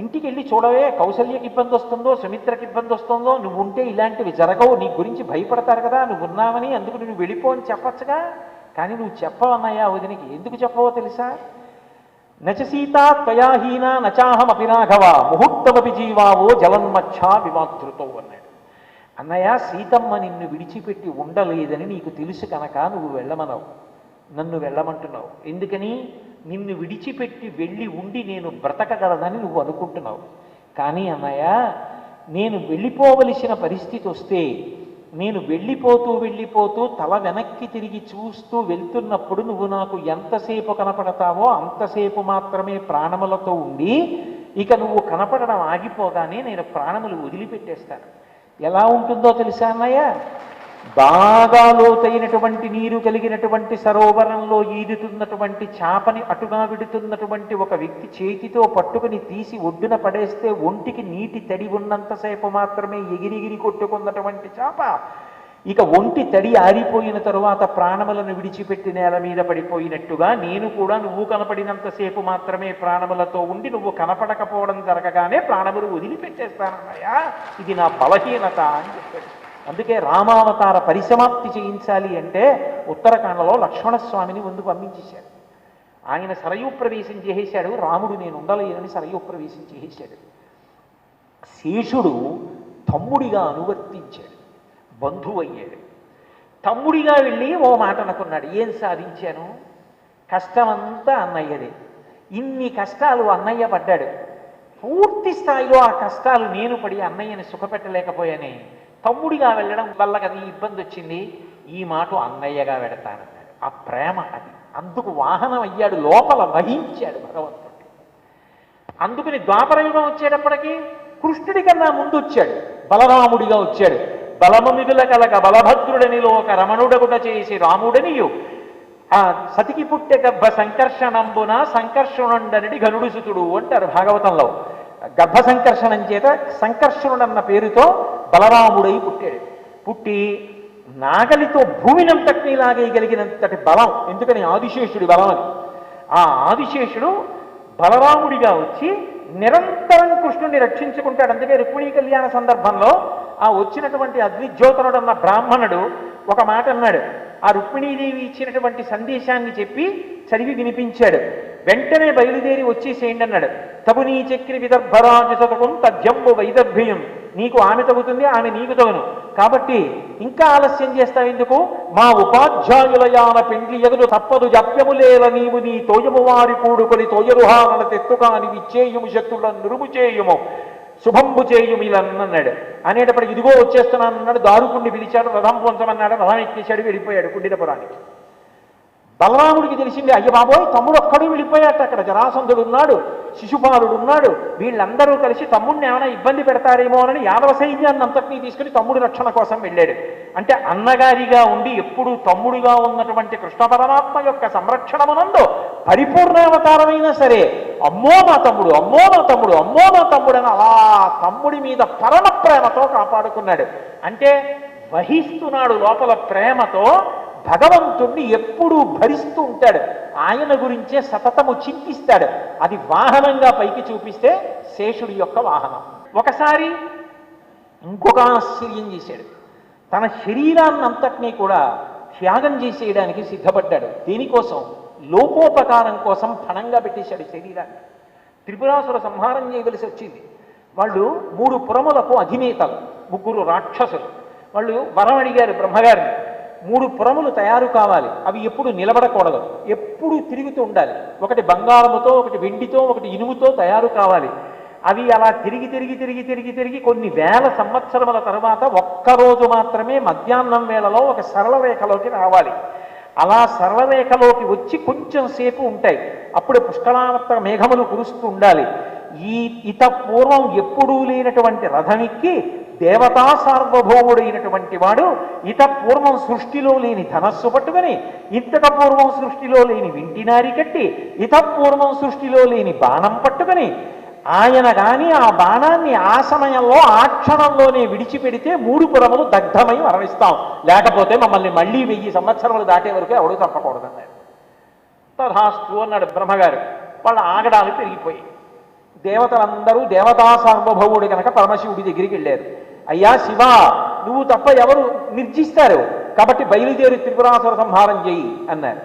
ఇంటికి వెళ్ళి చూడవే, కౌసల్యకి ఇబ్బంది వస్తుందో సుమిత్రకి ఇబ్బంది వస్తుందో, నువ్వు ఉంటే ఇలాంటివి జరగవు, నీ గురించి భయపడతారు కదా, నువ్వు ఉన్నావని, అందుకు నువ్వు వెళ్ళిపో అని చెప్పచ్చుగా. కానీ నువ్వు చెప్పవన్నయ్యా వదినికి. ఎందుకు చెప్పవో తెలుసా? నచ సీతా త్వయాహీనా నచాహమపి రాఘవ ముహూర్తమపి జీవావో జలన్మచ్చా విమాతృతో అన్నాడు. అన్నయ్య సీతమ్మ నిన్ను విడిచిపెట్టి ఉండలేదని నీకు తెలుసు కనుక నువ్వు వెళ్ళమన్నావు, నన్ను వెళ్ళమంటున్నావు. ఎందుకని? నిన్ను విడిచిపెట్టి వెళ్ళి ఉండి నేను బ్రతకగలనని నువ్వు అనుకుంటున్నావు. కానీ అన్నయ్య నేను వెళ్ళిపోవలసిన పరిస్థితి వస్తే, నేను వెళ్ళిపోతూ తల వెనక్కి తిరిగి చూస్తూ వెళ్తున్నప్పుడు నువ్వు నాకు ఎంతసేపు కనపడతావో అంతసేపు మాత్రమే ప్రాణములతో ఉండి, ఇక నువ్వు కనపడడం ఆగిపోగానే నేను ప్రాణములు వదిలిపెట్టేస్తాను. ఎలా ఉంటుందో తెలుసా అన్నయ్య? బాగా లోతైనటువంటి నీరు కలిగినటువంటి సరోవరంలో ఈదుతున్నటువంటి చేపని అటుగా విడుతున్నటువంటి ఒక వ్యక్తి చేతితో పట్టుకుని తీసి ఒడ్డున పడేస్తే ఒంటికి నీటి తడి ఉన్నంతసేపు మాత్రమే ఎగిరిగిరి కొట్టుకున్నటువంటి చేప ఇక ఒంటి తడి ఆరిపోయిన తరువాత ప్రాణములను విడిచిపెట్టి నేల మీద పడిపోయినట్టుగా నేను కూడా నువ్వు కనపడినంతసేపు మాత్రమే ప్రాణములతో ఉండి నువ్వు కనపడకపోవడం జరగగానే ప్రాణములు వదిలిపెట్టేస్తానన్నాయా, ఇది నా బలహీనత అని చెప్పాడు. అందుకే రామావతార పరిసమాప్తి చేయించాలి అంటే ఉత్తరాఖండలో లక్ష్మణస్వామిని ముందు పంపించేశాడు. ఆయన సరయూ ప్రవేశం చేసేశాడు. రాముడు నేను ఉండలేనని సరయూ ప్రవేశం చేసేశాడు. శేషుడు తమ్ముడిగా అనువర్తించాడు, బంధువు అయ్యాడు. తమ్ముడిగా వెళ్ళి ఓ మాట అనుకున్నాడు, ఏం సాధించాను? కష్టమంతా అన్నయ్యదే. ఇన్ని కష్టాలు అన్నయ్య పడ్డాడు, పూర్తి స్థాయిలో ఆ కష్టాలు నేను పడి అన్నయ్యని సుఖపెట్టలేకపోయానే, తమ్ముడిగా వెళ్ళడం వల్ల కదా ఈ ఇబ్బంది వచ్చింది, ఈ మాట అన్నయ్యగా వెడతానన్నాడు. ఆ ప్రేమ అది. అందుకు వాహనం అయ్యాడు, లోపల వహించాడు భగవంతుడు. అందుకని ద్వాపరయుగం వచ్చేటప్పటికీ కృష్ణుడి కన్నా ముందు వచ్చాడు, బలరాముడిగా వచ్చాడు. బలము మిగుల కలగ బలభద్రుడనిలో ఒక రమణుడగుట చేసి రాముడనియు ఆ సతికి పుట్టె గర్భ సంకర్షణంబున సంకర్షణుండనడి గనుడు సుతుడు అంటారు భాగవతంలో. గర్భ సంకర్షణం చేత సంకర్షణుడన్న పేరుతో బలరాముడై పుట్టాడు. పుట్టి నాగలితో భూమినంతటినీ లాగేయగలిగినంతటి బలం, ఎందుకని ఆదిశేషుడి బలం అది. ఆ ఆదిశేషుడు బలరాముడిగా వచ్చి నిరంతరం కృష్ణుడిని రక్షించుకుంటాడు. అందుకే రుక్మిణీ కళ్యాణ సందర్భంలో ఆ వచ్చినటువంటి అగ్నిజ్యోతనుడన్న బ్రాహ్మణుడు ఒక మాట అన్నాడు. ఆ రుక్మిణీదేవి ఇచ్చినటువంటి సందేశాన్ని చెప్పి చదివి వినిపించాడు. వెంటనే బయలుదేరి వచ్చేసేయండి అన్నాడు. తగు నీ చక్రి విదర్భరాజు సతకం తజ్జంబు వైదర్భ్యం, నీకు ఆమె తగుతుంది, ఆమె నీకు తగును, కాబట్టి ఇంకా ఆలస్యం చేస్తావెందుకు? మా ఉపాధ్యాయులయాన పెండ్లి ఎదురు తప్పదు జప్యములేల నీవు నీ తోయము వారి కూడుకొని తోయరుహారణ తెత్తుకాని విచ్చేయుము శక్తులను నురుము చేయుము శుభంబు చేయుము ఇలన్నాడు. అనేటప్పటికి ఇదిగో వచ్చేస్తున్నానన్నాడు. దారుకుండి పిలిచాడు, రథం పొంచమన్నాడు, రథం ఎక్కేశాడు, వెళ్ళిపోయాడు కుండినపురానికి. బలరాముడికి తెలిసింది, అయ్య బాబోయ్ తమ్ముడు ఒక్కడు వెళ్ళిపోయాట, అక్కడ జరాసంధుడు ఉన్నాడు, శిశుపాలుడు ఉన్నాడు, వీళ్ళందరూ కలిసి తమ్ముడిని ఏమైనా ఇబ్బంది పెడతారేమో అని యాదవ సైన్యాన్ని అంతటినీ తీసుకుని తమ్ముడి రక్షణ కోసం వెళ్ళాడు. అంటే అన్నగారిగా ఉండి ఎప్పుడూ తమ్ముడిగా ఉన్నటువంటి కృష్ణ పరమాత్మ యొక్క సంరక్షణమునందు పరిపూర్ణావతారమైనా సరే అమ్మో నా తమ్ముడు, అమ్మో నా తమ్ముడు, అమ్మో నా తమ్ముడు అని అలా తమ్ముడి మీద పరమ ప్రేమతో కాపాడుకున్నాడు. అంటే వహిస్తున్నాడు లోపల ప్రేమతో, భగవంతుణ్ణి ఎప్పుడూ భరిస్తూ ఉంటాడు, ఆయన గురించే సతతము చింతిస్తాడు. అది వాహనంగా పైకి చూపిస్తే శేషుడి యొక్క వాహనం. ఒకసారి ఇంకొక ఆశ్చర్యం చేశాడు. తన శరీరాన్ని అంతటినీ కూడా త్యాగం చేసేయడానికి సిద్ధపడ్డాడు. దేనికోసం? లోకోపకారం కోసం పణంగా పెట్టేశాడు శరీరాన్ని. త్రిపురాసుర సంహారం చేయవలసి వచ్చింది. వాళ్ళు 3 పురములకు అధినేతలు, 3 రాక్షసులు. వాళ్ళు వరం అడిగారు బ్రహ్మగారిని, 3 పురములు తయారు కావాలి, అవి ఎప్పుడు నిలబడకూడదు, ఎప్పుడు తిరుగుతూ ఉండాలి. ఒకటి బంగారముతో, ఒకటి వెండితో, ఒకటి ఇనుముతో తయారు కావాలి. అవి అలా తిరిగి తిరిగి తిరిగి తిరిగి తిరిగి కొన్ని వేల సంవత్సరముల తర్వాత ఒక్కరోజు మాత్రమే మధ్యాహ్నం వేళలో ఒక సరళ రేఖలోకి రావాలి. అలా సరళ రేఖలోకి వచ్చి కొంచెం సేపు ఉంటాయి, అప్పుడు పుష్కలావర్త మేఘములు కురుస్తూ ఉండాలి. ఇత పూర్వం ఎప్పుడూ లేనటువంటి రథమిక్కి దేవతా సార్వభౌముడైనటువంటి వాడు ఇత పూర్వం సృష్టిలో లేని ధనస్సు పట్టుకొని, ఇంతక పూర్వం సృష్టిలో లేని వింటినారి కట్టి, ఇత పూర్వం సృష్టిలో లేని బాణం పట్టుకొని, ఆయన కానీ ఆ బాణాన్ని ఆ సమయంలో ఆ క్షణంలోనే విడిచిపెడితే 3 పురములు దగ్ధమై మరణిస్తాం, లేకపోతే మమ్మల్ని మళ్ళీ 1000 సంవత్సరములు దాటే వరకు ఎవడు తప్పకూడదన్నాడు. తథాస్తు అన్నాడు బ్రహ్మగారు. వాళ్ళ ఆగడాలు పెరిగిపోయి దేవతలందరూ దేవతా సార్వభౌముడు కనుక పరమశివుడి దగ్గరికి వెళ్ళారు. అయ్యా శివ, నువ్వు తప్ప ఎవరు నిర్జిస్తారు, కాబట్టి బయలుదేరి త్రిపురాసుర సంహారం చేయి అన్నారు.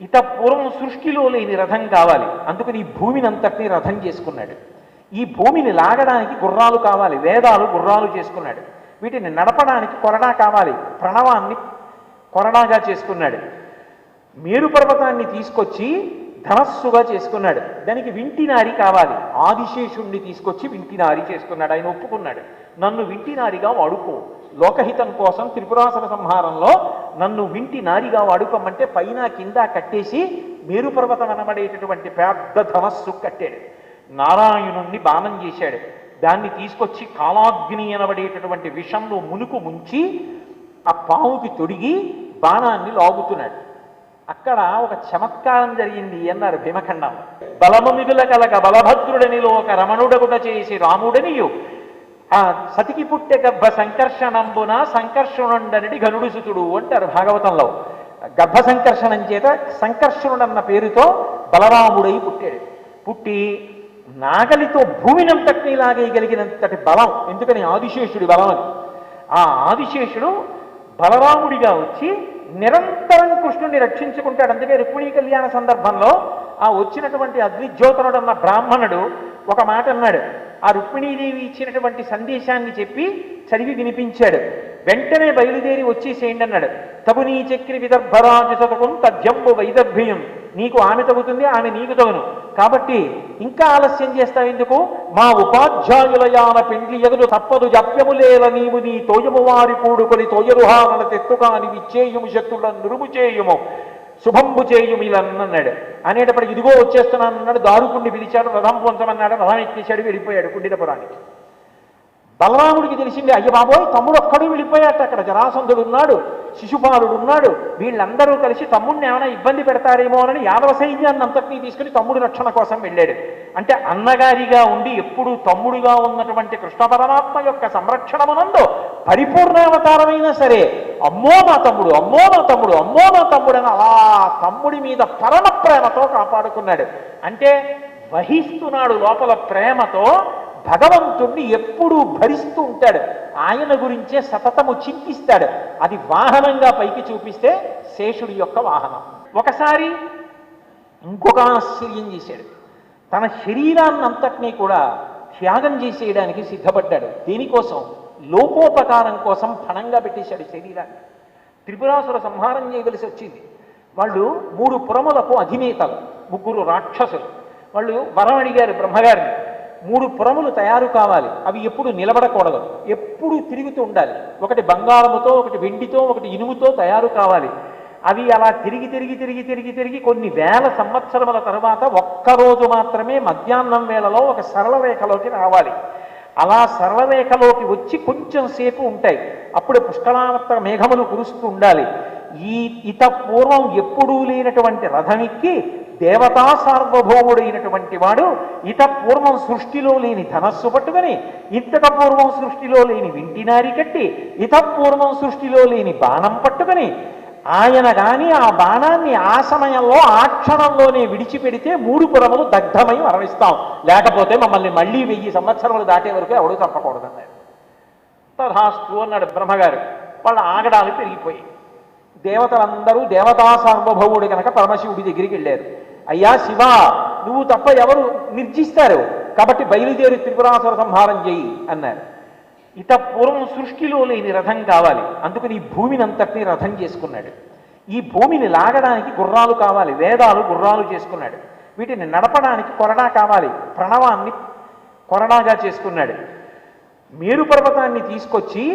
ఇత పూర్వం సృష్టిలో లేని రథం కావాలి, అందుకని ఈ భూమిని అంతటినీ రథం చేసుకున్నాడు. ఈ భూమిని లాగడానికి గుర్రాలు కావాలి, వేదాలు గుర్రాలు చేసుకున్నాడు. వీటిని నడపడానికి కొరడా కావాలి, ప్రణవాన్ని కొరడాగా చేసుకున్నాడు. మేరు పర్వతాన్ని తీసుకొచ్చి ధనస్సుగా చేసుకున్నాడు. దానికి వింటినారి కావాలి, ఆదిశేషుణ్ణి తీసుకొచ్చి వింటినారి చేసుకున్నాడు. ఆయన ఒప్పుకున్నాడు, నన్ను వింటినారిగా వాడుకో, లోకహితం కోసం త్రిపురాసుర సంహారంలో నన్ను వింటినారిగా వాడుకోమంటే పైన కింద కట్టేసి మేరు పర్వతం అనబడేటటువంటి పెద్ద ధనస్సు కట్టాడు. నారాయణుణ్ణి బాణం చేశాడు. దాన్ని తీసుకొచ్చి కాలాగ్ని అనబడేటటువంటి విషంలో మునుకు ముంచి ఆ పావుకి తొడిగి బాణాన్ని లాగుతున్నాడు. అక్కడ ఒక చమత్కారం జరిగింది అన్నారు భీమఖండంలో. బలము మిగుల కలగ బలభద్రుడనిలో ఒక రమణుడగుట చేసి రాముడనియు ఆ సతికి పుట్టె గర్భ సంకర్షణంబున సంకర్షణుండనడి గనుడు సుతుడు అంటారు భాగవతంలో. గర్భ సంకర్షణం చేత సంకర్షణుడన్న పేరుతో బలరాముడై పుట్టాడు. పుట్టి నాగలితో భూమినంతటినీ లాగేయగలిగినంతటి బలం, ఎందుకని ఆదిశేషుడి బలం అని. ఆ ఆదిశేషుడు బలరాముడిగా వచ్చి నిరంతరం కృష్ణుడిని రక్షించుకుంటాడు. అందుకే రుక్మిణీ కళ్యాణ సందర్భంలో ఆ వచ్చినటువంటి అగ్నిజ్యోతనుడన్న బ్రాహ్మణుడు ఒక మాట అన్నాడు. ఆ రుక్మిణీదేవి ఇచ్చినటువంటి సందేశాన్ని చెప్పి చదివి వినిపించాడు. వెంటనే బయలుదేరి వచ్చేసేయండి అన్నాడు. తగునీ చక్రి విదర్భరాజు సతకుం తథ్యంబు వైదర్భ్యం, నీకు ఆమె తగుతుంది, ఆమె నీకు తగును, కాబట్టి ఇంకా ఆలస్యం చేస్తావెందుకు? మా ఉపాధ్యాయులయాన పెండ్లి ఎదురు తప్పదు జప్యములేల నీవు నీ తోయము వారి కూడుకొని తోయరుహారణ తెత్తుకాని విచ్చేయుము శక్తులను నురుము చేయుము శుభంబు చేయుమిలన్నాడు. అనేటప్పటికి ఇదిగో వచ్చేస్తున్నాను అన్నాడు. దారుకుణ్ణి పిలిచాడు, రథం పొంచమన్నాడు, రథం ఎక్కేశాడు, వెళ్ళిపోయాడు కుండినపురానికి. బలరాముడికి తెలిసింది, అయ్య బాబోయ్ తమ్ముడు ఒక్కడు వెళ్ళిపోయాట, అక్కడ జరాసంధుడు ఉన్నాడు, శిశుపాలుడు ఉన్నాడు, వీళ్ళందరూ కలిసి తమ్ముడిని ఏమైనా ఇబ్బంది పెడతారేమో అని యాదవ సైన్యాన్ని అంతటినీ తీసుకుని తమ్ముడు రక్షణ కోసం వెళ్ళాడు. అంటే అన్నగారిగా ఉండి ఎప్పుడూ తమ్ముడుగా ఉన్నటువంటి కృష్ణ పరమాత్మ యొక్క సంరక్షణమునందు పరిపూర్ణావతారమైనా సరే అమ్మో నా తమ్ముడు, అమ్మో నా తమ్ముడు, అమ్మో నా తమ్ముడు అని అలా తమ్ముడి మీద పరమ ప్రేమతో కాపాడుకున్నాడు. అంటే వహిస్తున్నాడు లోపల ప్రేమతో, భగవంతుణ్ణి ఎప్పుడూ భరిస్తూ ఉంటాడు, ఆయన గురించే సతతము చింతిస్తాడు. అది వాహనంగా పైకి చూపిస్తే శేషుడి యొక్క వాహనం. ఒకసారి ఇంకొక ఆశ్చర్యం చేశాడు. తన శరీరాన్నంతటినీ కూడా త్యాగం చేసేయడానికి సిద్ధపడ్డాడు. దేనికోసం? లోకోపకారం కోసం పణంగా పెట్టేశాడు శరీరాన్ని. త్రిపురాసుర సంహారం చేయవలసి వచ్చింది. వాళ్ళు 3 పురములకు అధినేతలు, 3 రాక్షసులు. వాళ్ళు వరం అడిగారు బ్రహ్మగారిని, 3 పురములు తయారు కావాలి, అవి ఎప్పుడు నిలబడకూడదు, ఎప్పుడు తిరుగుతూ ఉండాలి, ఒకటి బంగారముతో, ఒకటి వెండితో, ఒకటి ఇనుముతో తయారు కావాలి. అవి అలా తిరిగి తిరిగి తిరిగి తిరిగి తిరిగి కొన్ని వేల సంవత్సరముల తర్వాత ఒక్కరోజు మాత్రమే మధ్యాహ్నం వేళలో ఒక సరళ రేఖలోకి రావాలి. అలా సరళరేఖలోకి వచ్చి కొంచెం సేపు ఉంటాయి. అప్పుడు పుష్కలావర్త మేఘములు కురుస్తూ ఉండాలి. ఇత పూర్వం ఎప్పుడూ లేనటువంటి రథమిక్కి దేవతా సార్వభౌముడైనటువంటి వాడు ఇత పూర్వం సృష్టిలో లేని ధనస్సు పట్టుకొని, ఇంతక పూర్వం సృష్టిలో లేని వింటినారి కట్టి, ఇత పూర్వం సృష్టిలో లేని బాణం పట్టుకొని, ఆయన కానీ ఆ బాణాన్ని ఆ సమయంలో ఆ క్షణంలోనే విడిచిపెడితే 3 పురములు దగ్ధమై మరణిస్తాం, లేకపోతే మమ్మల్ని మళ్ళీ 1000 సంవత్సరములు దాటే వరకు ఎవడు తప్పకూడదన్నాడు. తథాస్తు అన్నాడు బ్రహ్మగారు. వాళ్ళ ఆగడాలు పెరిగిపోయి దేవతలందరూ దేవతా సార్వభౌముడు కనుక పరమశివుడి దగ్గరికి వెళ్ళారు. అయ్యా శివ, నువ్వు తప్ప ఎవరు నిర్జిస్తారు, కాబట్టి బయలుదేరి త్రిపురాసుర సంహారం చేయి అన్నారు. ఇత పూర్వం సృష్టిలో లేని రథం కావాలి, అందుకని ఈ భూమిని అంతటినీ రథం చేసుకున్నాడు. ఈ భూమిని లాగడానికి గుర్రాలు కావాలి, వేదాలు గుర్రాలు చేసుకున్నాడు. వీటిని నడపడానికి కొరడా కావాలి, ప్రణవాన్ని కొరడాగా చేసుకున్నాడు. మేరు పర్వతాన్ని తీసుకొచ్చి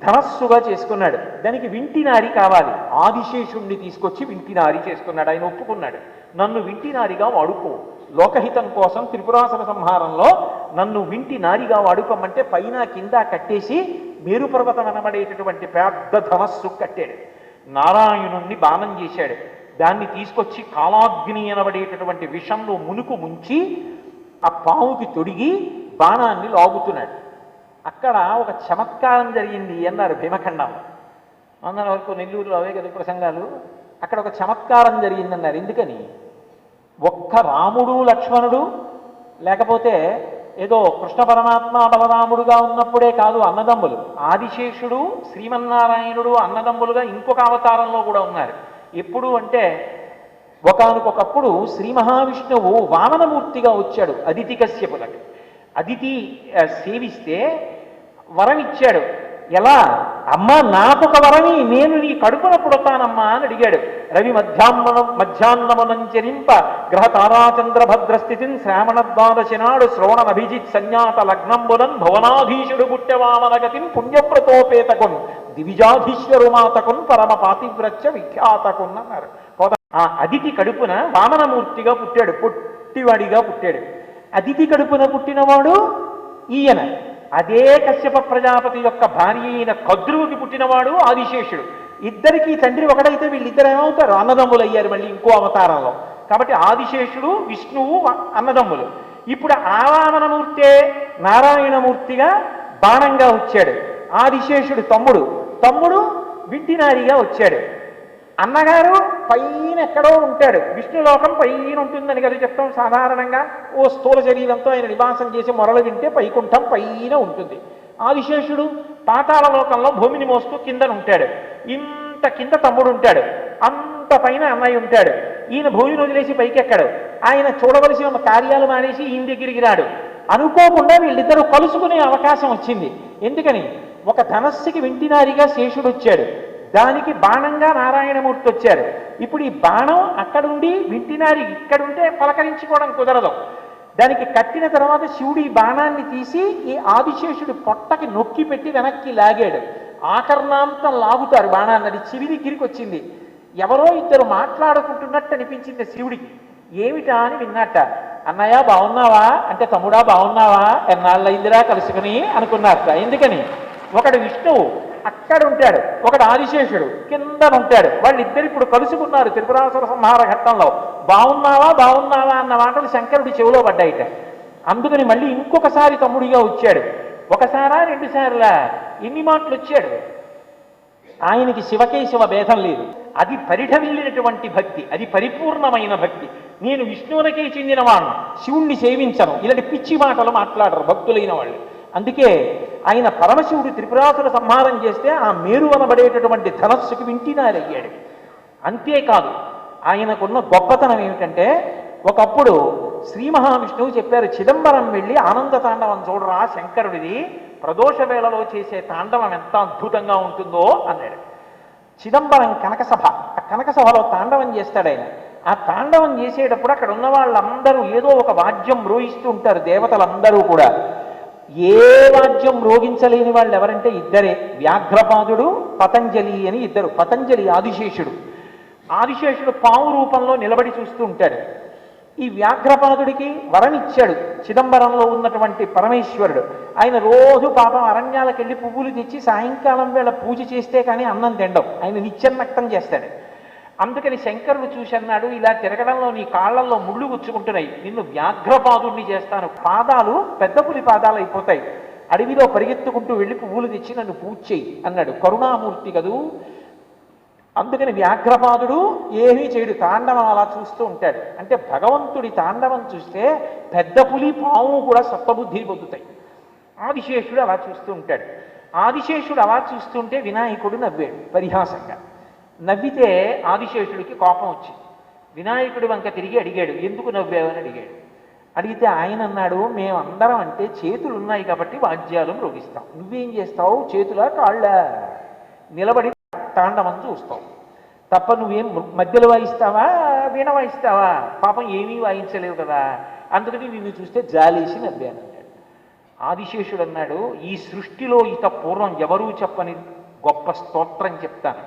ధనస్సుగా చేసుకున్నాడు. దానికి వింటినారి కావాలి, ఆదిశేషుణ్ణి తీసుకొచ్చి వింటినారి చేసుకున్నాడు. ఆయన ఒప్పుకున్నాడు, నన్ను వింటినారిగా వాడుకో, లోకహితం కోసం త్రిపురాసుర సంహారంలో నన్ను వింటి నారిగా వాడుకోమంటే పైన కింద కట్టేసి మేరు పర్వతం అనబడేటటువంటి పెద్ద ధనస్సు కట్టాడు. నారాయణుణ్ణి బాణం చేశాడు. దాన్ని తీసుకొచ్చి కాలాగ్ని అనబడేటటువంటి విషంలో మునుకు ముంచి ఆ పావుకి తొడిగి బాణాన్ని లాగుతున్నాడు. అక్కడ ఒక చమత్కారం జరిగింది అన్నారు భీమఖండంలో. అందరి వరకు నెల్లూరులో అవే కదా ప్రసంగాలు. అక్కడ ఒక చమత్కారం జరిగిందన్నారు. ఎందుకని? ఒక్క రాముడు లక్ష్మణుడు, లేకపోతే ఏదో కృష్ణ పరమాత్మ బలరాముడుగా ఉన్నప్పుడే కాదు, అన్నదమ్ములు ఆదిశేషుడు శ్రీమన్నారాయణుడు అన్నదమ్ములుగా ఇంకొక అవతారంలో కూడా ఉన్నారు. ఎప్పుడు అంటే ఒకానొకప్పుడు శ్రీ మహావిష్ణువు వామనమూర్తిగా వచ్చాడు అదితి కశ్యపులకు. అదితి సేవిస్తే వరం ఇచ్చాడు. ఎలా? అమ్మ నాకొక వరమి, నేను నీ కడుపున పుడతానమ్మా అని అడిగాడు. రవి మధ్యాహ్నమునంచరింప గ్రహ తారాచంద్ర భద్రస్థితిని శ్రావణ ద్వాదశి నాడు శ్రవణమభిజిత్ సన్యాత లగ్నంబునన్ భువనాధీశుడు పుట్యవామనగతిని పుణ్యవ్రతోపేతకున్ దివిజాధీశ్వరు మాతకున్ పరమ పాతివ్రత్య విఖ్యాతకున్ అన్నారు. ఆ అదితి కడుపున వామనమూర్తిగా పుట్టాడు, పొట్టివాడిగా పుట్టాడు. అదితి కడుపున పుట్టినవాడు ఈయన. అదే కశ్యప ప్రజాపతి యొక్క భార్య అయిన కద్రువుకి పుట్టినవాడు ఆదిశేషుడు. ఇద్దరికీ తండ్రి ఒకడైతే వీళ్ళిద్దరు ఏమవుతారు? అన్నదమ్ములు అయ్యారు మళ్ళీ ఇంకో అవతారంలో. కాబట్టి ఆదిశేషుడు విష్ణువు అన్నదమ్ములు. ఇప్పుడు ఆ వామనమూర్తే నారాయణమూర్తిగా బాణంగా వచ్చాడు. ఆదిశేషుడు తమ్ముడు తమ్ముడు వింటినారిగా వచ్చాడు. అన్నగారు పైన ఎక్కడో ఉంటాడు, విష్ణులోకం పైన ఉంటుందని కదా చెప్తాం సాధారణంగా. ఓ స్థూల శరీరంతో ఆయన నివాసం చేసి మొరలు వింటే వైకుంఠం పైన ఉంటుంది. ఆదిశేషుడు పాతాళ లోకంలో భూమిని మోస్తూ కిందన ఉంటాడు. ఇంత కింద తమ్ముడు ఉంటాడు, అంత పైన అన్నయ్య ఉంటాడు. ఈయన భూమిని వదిలేసి పైకి ఎక్కడు. ఆయన చూడవలసిన కార్యాలు మానేసి ఈయన దగ్గరికి రాడు. అనుకోకుండా వీళ్ళిద్దరూ కలుసుకునే అవకాశం వచ్చింది. ఎందుకని? ఒక ధనస్సుకి వింటినారిగా శేషుడు వచ్చాడు, దానికి బాణంగా నారాయణమూర్తి వచ్చారు. ఇప్పుడు ఈ బాణం అక్కడుండి వింటినారి ఇక్కడుంటే పలకరించుకోవడం కుదరదు. దానికి కట్టిన తర్వాత శివుడు ఈ బాణాన్ని తీసి ఈ ఆదిశేషుడి పొట్టకి నొక్కి పెట్టి వెనక్కి లాగాడు. ఆకర్ణాంతం లాగుతారు బాణాన్ని, అది చెవి దగ్గరికి వచ్చింది. ఎవరో ఇద్దరు మాట్లాడుకుంటున్నట్టు అనిపించింది శివుడికి. ఏమిటా అని విన్నట్ట. అన్నయ్య బాగున్నావా అంటే, తమ్ముడా బాగున్నావా, ఎన్నాళ్ళైందిరా కలుసుకుని అనుకున్నారట. ఎందుకని? ఒకడు విష్ణువు అక్కడ ఉంటాడు, ఒకడు ఆదిశేషుడు కిందన ఉంటాడు. వాళ్ళిద్దరు ఇప్పుడు కలుసుకున్నారు త్రిపురాసుర సంహార ఘట్టంలో. బాగున్నావా బాగున్నావా అన్న మాటలు శంకరుడి చెవిలో పడ్డాయిట. అందుకని మళ్ళీ ఇంకొకసారి తమ్ముడిగా వచ్చాడు. ఒకసారా రెండుసార్లా ఎన్ని మాటలు వచ్చాడు. ఆయనకి శివకేశవ భేదం లేదు. అది పరిఢవిల్లినటువంటి భక్తి, అది పరిపూర్ణమైన భక్తి. నేను విష్ణువునకే చెందినవాణ్ణి, శివుణ్ణి సేవించను, ఇలాంటి పిచ్చి మాటలు మాట్లాడరు భక్తులైన వాళ్ళు. అందుకే ఆయన పరమశివుడు త్రిపురాసుర సంహారం చేస్తే ఆ మేరు అనబడేటటువంటి ధనస్సుకి వింటినారయ్యాడు. అంతేకాదు, ఆయనకున్న గొప్పతనం ఏమిటంటే, ఒకప్పుడు శ్రీ మహావిష్ణువు చెప్పారు, చిదంబరం వెళ్ళి ఆనంద తాండవం చూడరా శంకరుడిది, ప్రదోష వేళలో చేసే తాండవం ఎంత అద్భుతంగా ఉంటుందో అన్నాడు. చిదంబరం కనకసభ, ఆ కనకసభలో తాండవం చేస్తాడు ఆయన. ఆ తాండవం చేసేటప్పుడు అక్కడ ఉన్న వాళ్ళందరూ ఏదో ఒక వాద్యం మ్రోగిస్తూ ఉంటారు, దేవతలందరూ కూడా. ఏ వాద్యం మ్రోగించలేని వాళ్ళు ఎవరంటే ఇద్దరే, వ్యాఘ్రపాదుడు పతంజలి అని ఇద్దరు. పతంజలి ఆదిశేషుడు. ఆదిశేషుడు పాము రూపంలో నిలబడి చూస్తూ ఉంటాడు. ఈ వ్యాఘ్రపాదుడికి వరమిచ్చాడు చిదంబరంలో ఉన్నటువంటి పరమేశ్వరుడు. ఆయన రోజు పాపం అరణ్యాలకు వెళ్ళి పువ్వులు తెచ్చి సాయంకాలం వేళ పూజ చేస్తే కానీ అన్నం తినడం, ఆయన నిత్యం నక్తం చేస్తాడు. అందుకని శంకరుడు చూసి అన్నాడు, ఇలా తిరగడంలో నీ కాళ్లలో ముళ్ళు గుచ్చుకుంటున్నాయి, నిన్ను వ్యాఘ్రపాదుడిని చేస్తాను, పాదాలు పెద్ద పులి పాదాలు అయిపోతాయి, అడవిలో పరిగెత్తుకుంటూ వెళ్ళి పువ్వులు తెచ్చి నన్ను పూజ చేయి అన్నాడు. కరుణామూర్తి కదూ. అందుకని వ్యాఘ్రపాదుడు ఏమీ చేయడు, తాండవం అలా చూస్తూ ఉంటాడు. అంటే భగవంతుడి తాండవం చూస్తే పెద్ద పులి పాము కూడా సత్వబుద్ధిని పొందుతాయి. ఆదిశేషుడు అలా చూస్తూ ఉంటాడు. ఆదిశేషుడు అలా చూస్తుంటే వినాయకుడు నవ్వాడు పరిహాసంగా. నవ్వితే ఆదిశేషుడికి కోపం వచ్చింది. వినాయకుడి వంక తిరిగి అడిగాడు, ఎందుకు నవ్వావని అడిగాడు. అడిగితే ఆయన అన్నాడు, మేమందరం అంటే చేతులు ఉన్నాయి కాబట్టి వాద్యాలు మ్రోగిస్తాం, నువ్వేం చేస్తావు, చేతులా కాళ్ళ నిలబడి తాండవం చూస్తావు తప్ప నువ్వేం మధ్యలో వాయిస్తావా వీణ వాయిస్తావా, పాపం ఏమీ వాయించలేవు కదా, అందుకని నిన్ను చూస్తే జాలేసి నవ్వాను అన్నాడు. ఆదిశేషుడు అన్నాడు, ఈ సృష్టిలో ఇక పూర్వం ఎవరూ చెప్పని గొప్ప స్తోత్రం చెప్తాను,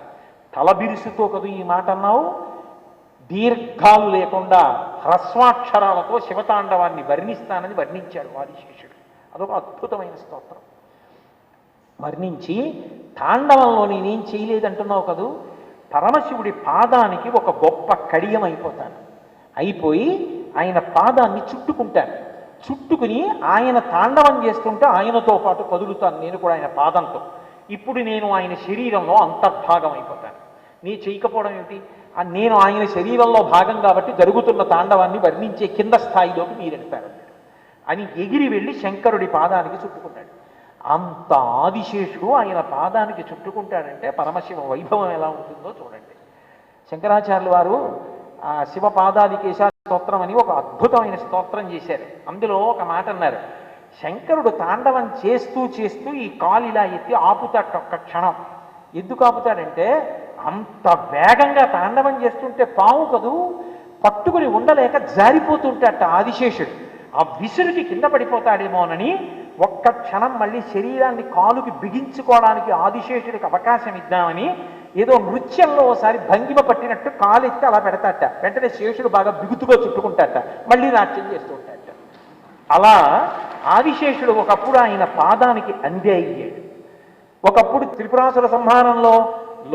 తలబిరుసుతో కదూ ఈ మాట అన్నావు, దీర్ఘాలు లేకుండా హ్రస్వాక్షరాలతో శివతాండవాన్ని వర్ణిస్తానని వర్ణించాడు ఆదిశేషుడు. అదొక అద్భుతమైన స్తోత్రం. వర్ణించి తాండవంలో నేనేం చేయలేదంటున్నావు కదూ, పరమశివుడి పాదానికి ఒక గొప్ప కడియం అయిపోతాను, అయిపోయి ఆయన పాదాన్ని చుట్టుకుంటాను, చుట్టుకుని ఆయన తాండవం చేస్తుంటే ఆయనతో పాటు కదులుతాను నేను కూడా ఆయన పాదంతో. ఇప్పుడు నేను ఆయన శరీరంలో అంతర్భాగం అయిపోతాను. నీ చేయకపోవడం ఏమిటి, నేను ఆయన శరీరంలో భాగం కాబట్టి జరుగుతున్న తాండవాన్ని వర్ణించే కింద స్థాయిలోకి మీరెడతారు అని ఎగిరి వెళ్ళి శంకరుడి పాదానికి చుట్టుకున్నాడు. అంత ఆదిశేషుడు ఆయన పాదానికి చుట్టుకుంటాడంటే పరమశివ వైభవం ఎలా ఉంటుందో చూడండి. శంకరాచార్యులు వారు ఆ శివపాదాదికేశ స్తోత్రం అని ఒక అద్భుతమైన స్తోత్రం చేశారు. అందులో ఒక మాట అన్నారు, శంకరుడు తాండవం చేస్తూ చేస్తూ ఈ కాలు ఇలా ఎత్తి ఆపుతాడు ఒక్క క్షణం. ఎందుకు ఆపుతాడంటే, అంత వేగంగా తాండవం చేస్తుంటే పాము కదూ, పట్టుకుని ఉండలేక జారిపోతుంటాట ఆదిశేషుడు. ఆ విసురుకి కింద పడిపోతాడేమోనని ఒక్క క్షణం మళ్ళీ శరీరాన్ని కాలుకి బిగించుకోవడానికి ఆదిశేషుడికి అవకాశం ఇద్దామని ఏదో నృత్యంలో ఒకసారి భంగిమ పట్టినట్టు కాలు ఎత్తి అలా పెడతాట. వెంటనే శేషుడు బాగా బిగుతుగా చుట్టుకుంటాట, మళ్ళీ నాట్యం చేస్తూ ఉంటాట. అలా ఆదిశేషుడు ఒకప్పుడు ఆయన పాదానికి అందే అయ్యాడు. ఒకప్పుడు త్రిపురాసుర సంహారంలో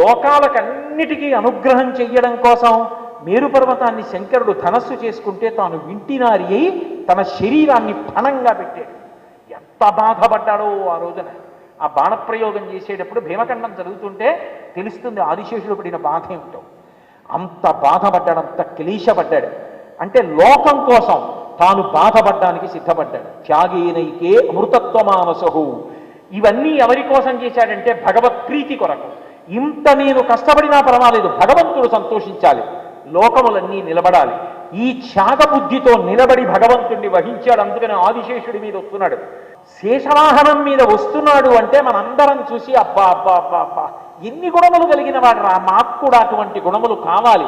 లోకాలకన్నిటికీ అనుగ్రహం చెయ్యడం కోసం మేరు పర్వతాన్ని శంకరుడు ధనస్సు చేసుకుంటే తాను వింటినారి అయి తన శరీరాన్ని పణంగా పెట్టాడు. ఎంత ఎంత బాధపడ్డాడో ఆ రోజున. ఆ బాణప్రయోగం చేసేటప్పుడు భీమఖండం జరుగుతుంటే తెలుస్తుంది ఆదిశేషుడు పడిన బాధ ఏమిటో. అంత బాధపడ్డాడు, అంత క్లేశపడ్డాడు. అంటే లోకం కోసం తాను బాధపడ్డానికి సిద్ధపడ్డాడు. త్యాగేనైకే అమృతత్వమానసహు. ఇవన్నీ ఎవరి కోసం చేశాడంటే భగవత్ప్రీతి కొరకు. ఇంత నేను కష్టపడినా పర్వాలేదు, భగవంతుడు సంతోషించాలి, లోకములన్నీ నిలబడాలి. ఈ త్యాగబుద్ధితో నిలబడి భగవంతుణ్ణి వహించాడు. అందుకని ఆదిశేషుడి మీద వస్తున్నాడు. శేషవాహనం మీద వస్తున్నాడు అంటే మనందరం చూసి అబ్బా అబ్బా అబ్బా అబ్బా ఎన్ని గుణములు కలిగిన వాడు రా, మాకు కూడా అటువంటి గుణములు కావాలి,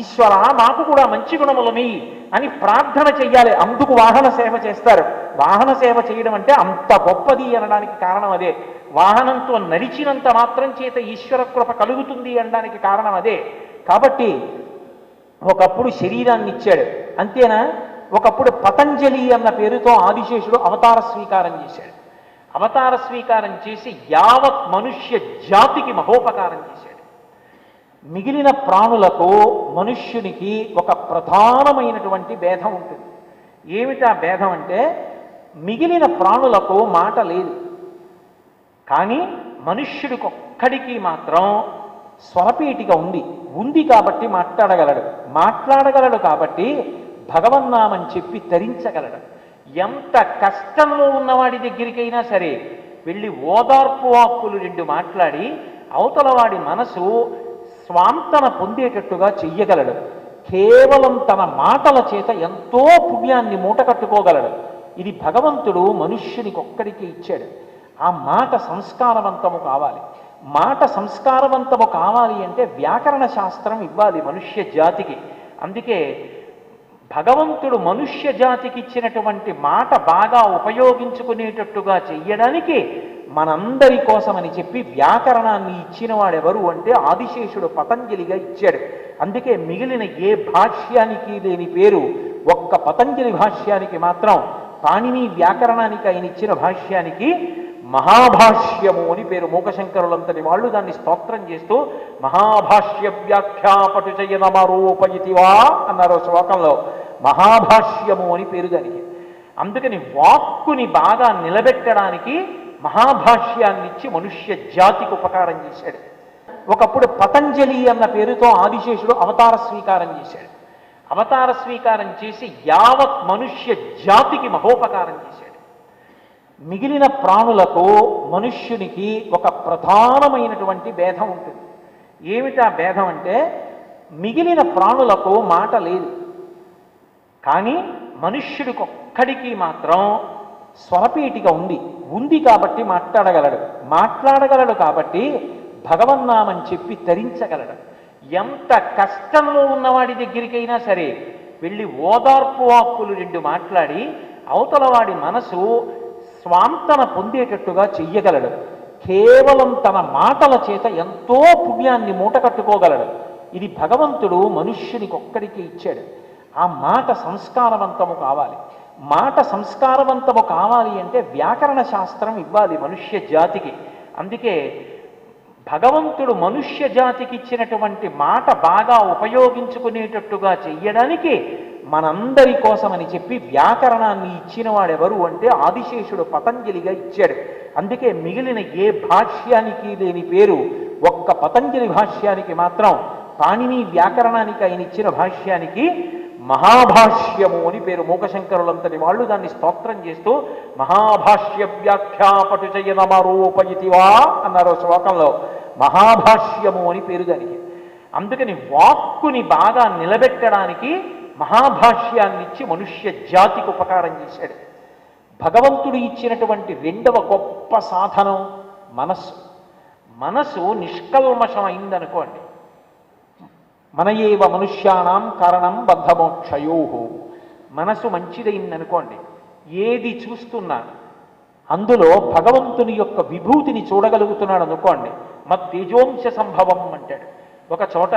ఈశ్వర మాకు కూడా మంచి గుణములని అని ప్రార్థన చెయ్యాలి. అందుకు వాహన సేవ చేస్తారు. వాహన సేవ చేయడం అంటే అంత గొప్పది అనడానికి కారణం అదే. వాహనంతో నడిచినంత మాత్రం చేత ఈశ్వర కృప కలుగుతుంది అనడానికి కారణం అదే. కాబట్టి ఒకప్పుడు శరీరాన్ని ఇచ్చాడు, అంతేనా? ఒకప్పుడు పతంజలి అన్న పేరుతో ఆదిశేషుడు అవతార స్వీకారం చేశాడు. అవతార స్వీకారం చేసి యావత్ మనుష్య జాతికి మహోపకారం చేశాడు. మిగిలిన ప్రాణులకు మనుష్యునికి ఒక ప్రధానమైనటువంటి భేదం ఉంటుంది. ఏమిటా భేదం అంటే మిగిలిన ప్రాణులకు మాట లేదు, కానీ మనుష్యుడికి ఒక్కడికి మాత్రం స్వరపేటిక ఉంది కాబట్టి మాట్లాడగలడు కాబట్టి భగవన్నామం చెప్పి తరించగలడు. ఎంత కష్టంలో ఉన్నవాడి దగ్గరికైనా సరే వెళ్ళి ఓదార్పు వాక్కులు 2 మాట్లాడి అవతలవాడి మనసు స్వాంతన పొందేటట్టుగా చెయ్యగలడు. కేవలం తన మాటల చేత ఎంతో పుణ్యాన్ని మూట కట్టుకోగలడు. ఇది భగవంతుడు మనుష్యునికి ఒక్కడికి ఇచ్చాడు. ఆ మాట సంస్కారవంతము కావాలి. మాట సంస్కారవంతము కావాలి అంటే వ్యాకరణ శాస్త్రం ఇవ్వాలి మనుష్య జాతికి. అందుకే భగవంతుడు మనుష్య జాతికి ఇచ్చినటువంటి మాట బాగా ఉపయోగించుకునేటట్టుగా చెయ్యడానికి మనందరి కోసమని చెప్పి వ్యాకరణాన్ని ఇచ్చిన వాడెవరు అంటే ఆదిశేషుడు పతంజలిగా ఇచ్చాడు. అందుకే మిగిలిన ఏ భాష్యానికి లేని పేరు ఒక్క పతంజలి భాష్యానికి మాత్రం, పాణిని వ్యాకరణానికి ఆయన ఇచ్చిన భాష్యానికి మహాభాష్యము అని పేరు. మూకశంకరులంతటి వాళ్ళు దాన్ని స్తోత్రం చేస్తూ మహాభాష్య వ్యాఖ్యాపటుచయనమరూపయితివా అన్నారు శ్లోకంలో. మహాభాష్యము అని పేరు దానికి. అందుకని వాక్కుని బాగా నిలబెట్టడానికి మహాభాష్యాన్ని ఇచ్చి మనుష్య జాతికి ఉపకారం చేశాడు. ఒకప్పుడు పతంజలి అన్న పేరుతో ఆదిశేషుడు అవతార స్వీకారం చేశాడు. అవతార స్వీకారం చేసి యావత్ మనుష్య జాతికి మహోపకారం చేశాడు. మిగిలిన ప్రాణులకు మనుష్యునికి ఒక ప్రధానమైనటువంటి భేదం ఉంటుంది. ఏమిటా భేదం అంటే మిగిలిన ప్రాణులకు మాట లేదు, కానీ మనుష్యుడికి ఒక్కడికి మాత్రం స్వరపేటిక ఉంది కాబట్టి మాట్లాడగలడు కాబట్టి భగవన్నామని చెప్పి తరించగలడు. ఎంత కష్టంలో ఉన్నవాడి దగ్గరికైనా సరే వెళ్ళి ఓదార్పు వాక్కులు 2 మాట్లాడి అవతలవాడి మనసు స్వాంతన పొందేటట్టుగా చెయ్యగలడు. కేవలం తన మాటల చేత ఎంతో పుణ్యాన్ని మూట కట్టుకోగలడు. ఇది భగవంతుడు మనుష్యునికి ఒక్కడికి ఇచ్చాడు. ఆ మాట సంస్కారవంతము కావాలి. మాట సంస్కారవంతము కావాలి అంటే వ్యాకరణ శాస్త్రం ఇవ్వాలి మనుష్య జాతికి. అందుకే భగవంతుడు మనుష్య జాతికి ఇచ్చినటువంటి మాట బాగా ఉపయోగించుకునేటట్టుగా చెయ్యడానికి మనందరి కోసమని చెప్పి వ్యాకరణాన్ని ఇచ్చిన వాడెవరు అంటే ఆదిశేషుడు పతంజలిగా ఇచ్చాడు. అందుకే మిగిలిన ఏ భాష్యానికి లేని పేరు ఒక్క పతంజలి భాష్యానికి మాత్రం, పాణిని వ్యాకరణానికి ఆయన ఇచ్చిన భాష్యానికి మహాభాష్యము అని పేరు. మూకశంకరులంతటి వాళ్ళు దాన్ని స్తోత్రం చేస్తూ మహాభాష్య వ్యాఖ్యాపటుచయనమరూపయితివా అన్నారు శ్లోకంలో. మహాభాష్యము అని పేరు దానికి. అందుకని వాక్కుని బాగా నిలబెట్టడానికి మహాభాష్యాన్ని ఇచ్చి మనుష్య జాతికి ఉపకారం చేశాడు. భగవంతుడు ఇచ్చినటువంటి 2వ గొప్ప సాధనం మనస్సు నిష్కల్మషం అయిందనుకోండి. మనయేవ మనుష్యానాం కారణం బద్ధమోక్షయో. మనసు మంచిదైందనుకోండి, ఏది చూస్తున్నా అందులో భగవంతుని యొక్క విభూతిని చూడగలుగుతున్నాడు అనుకోండి. తేజోంశ సంభవం అంటాడు. ఒక చోట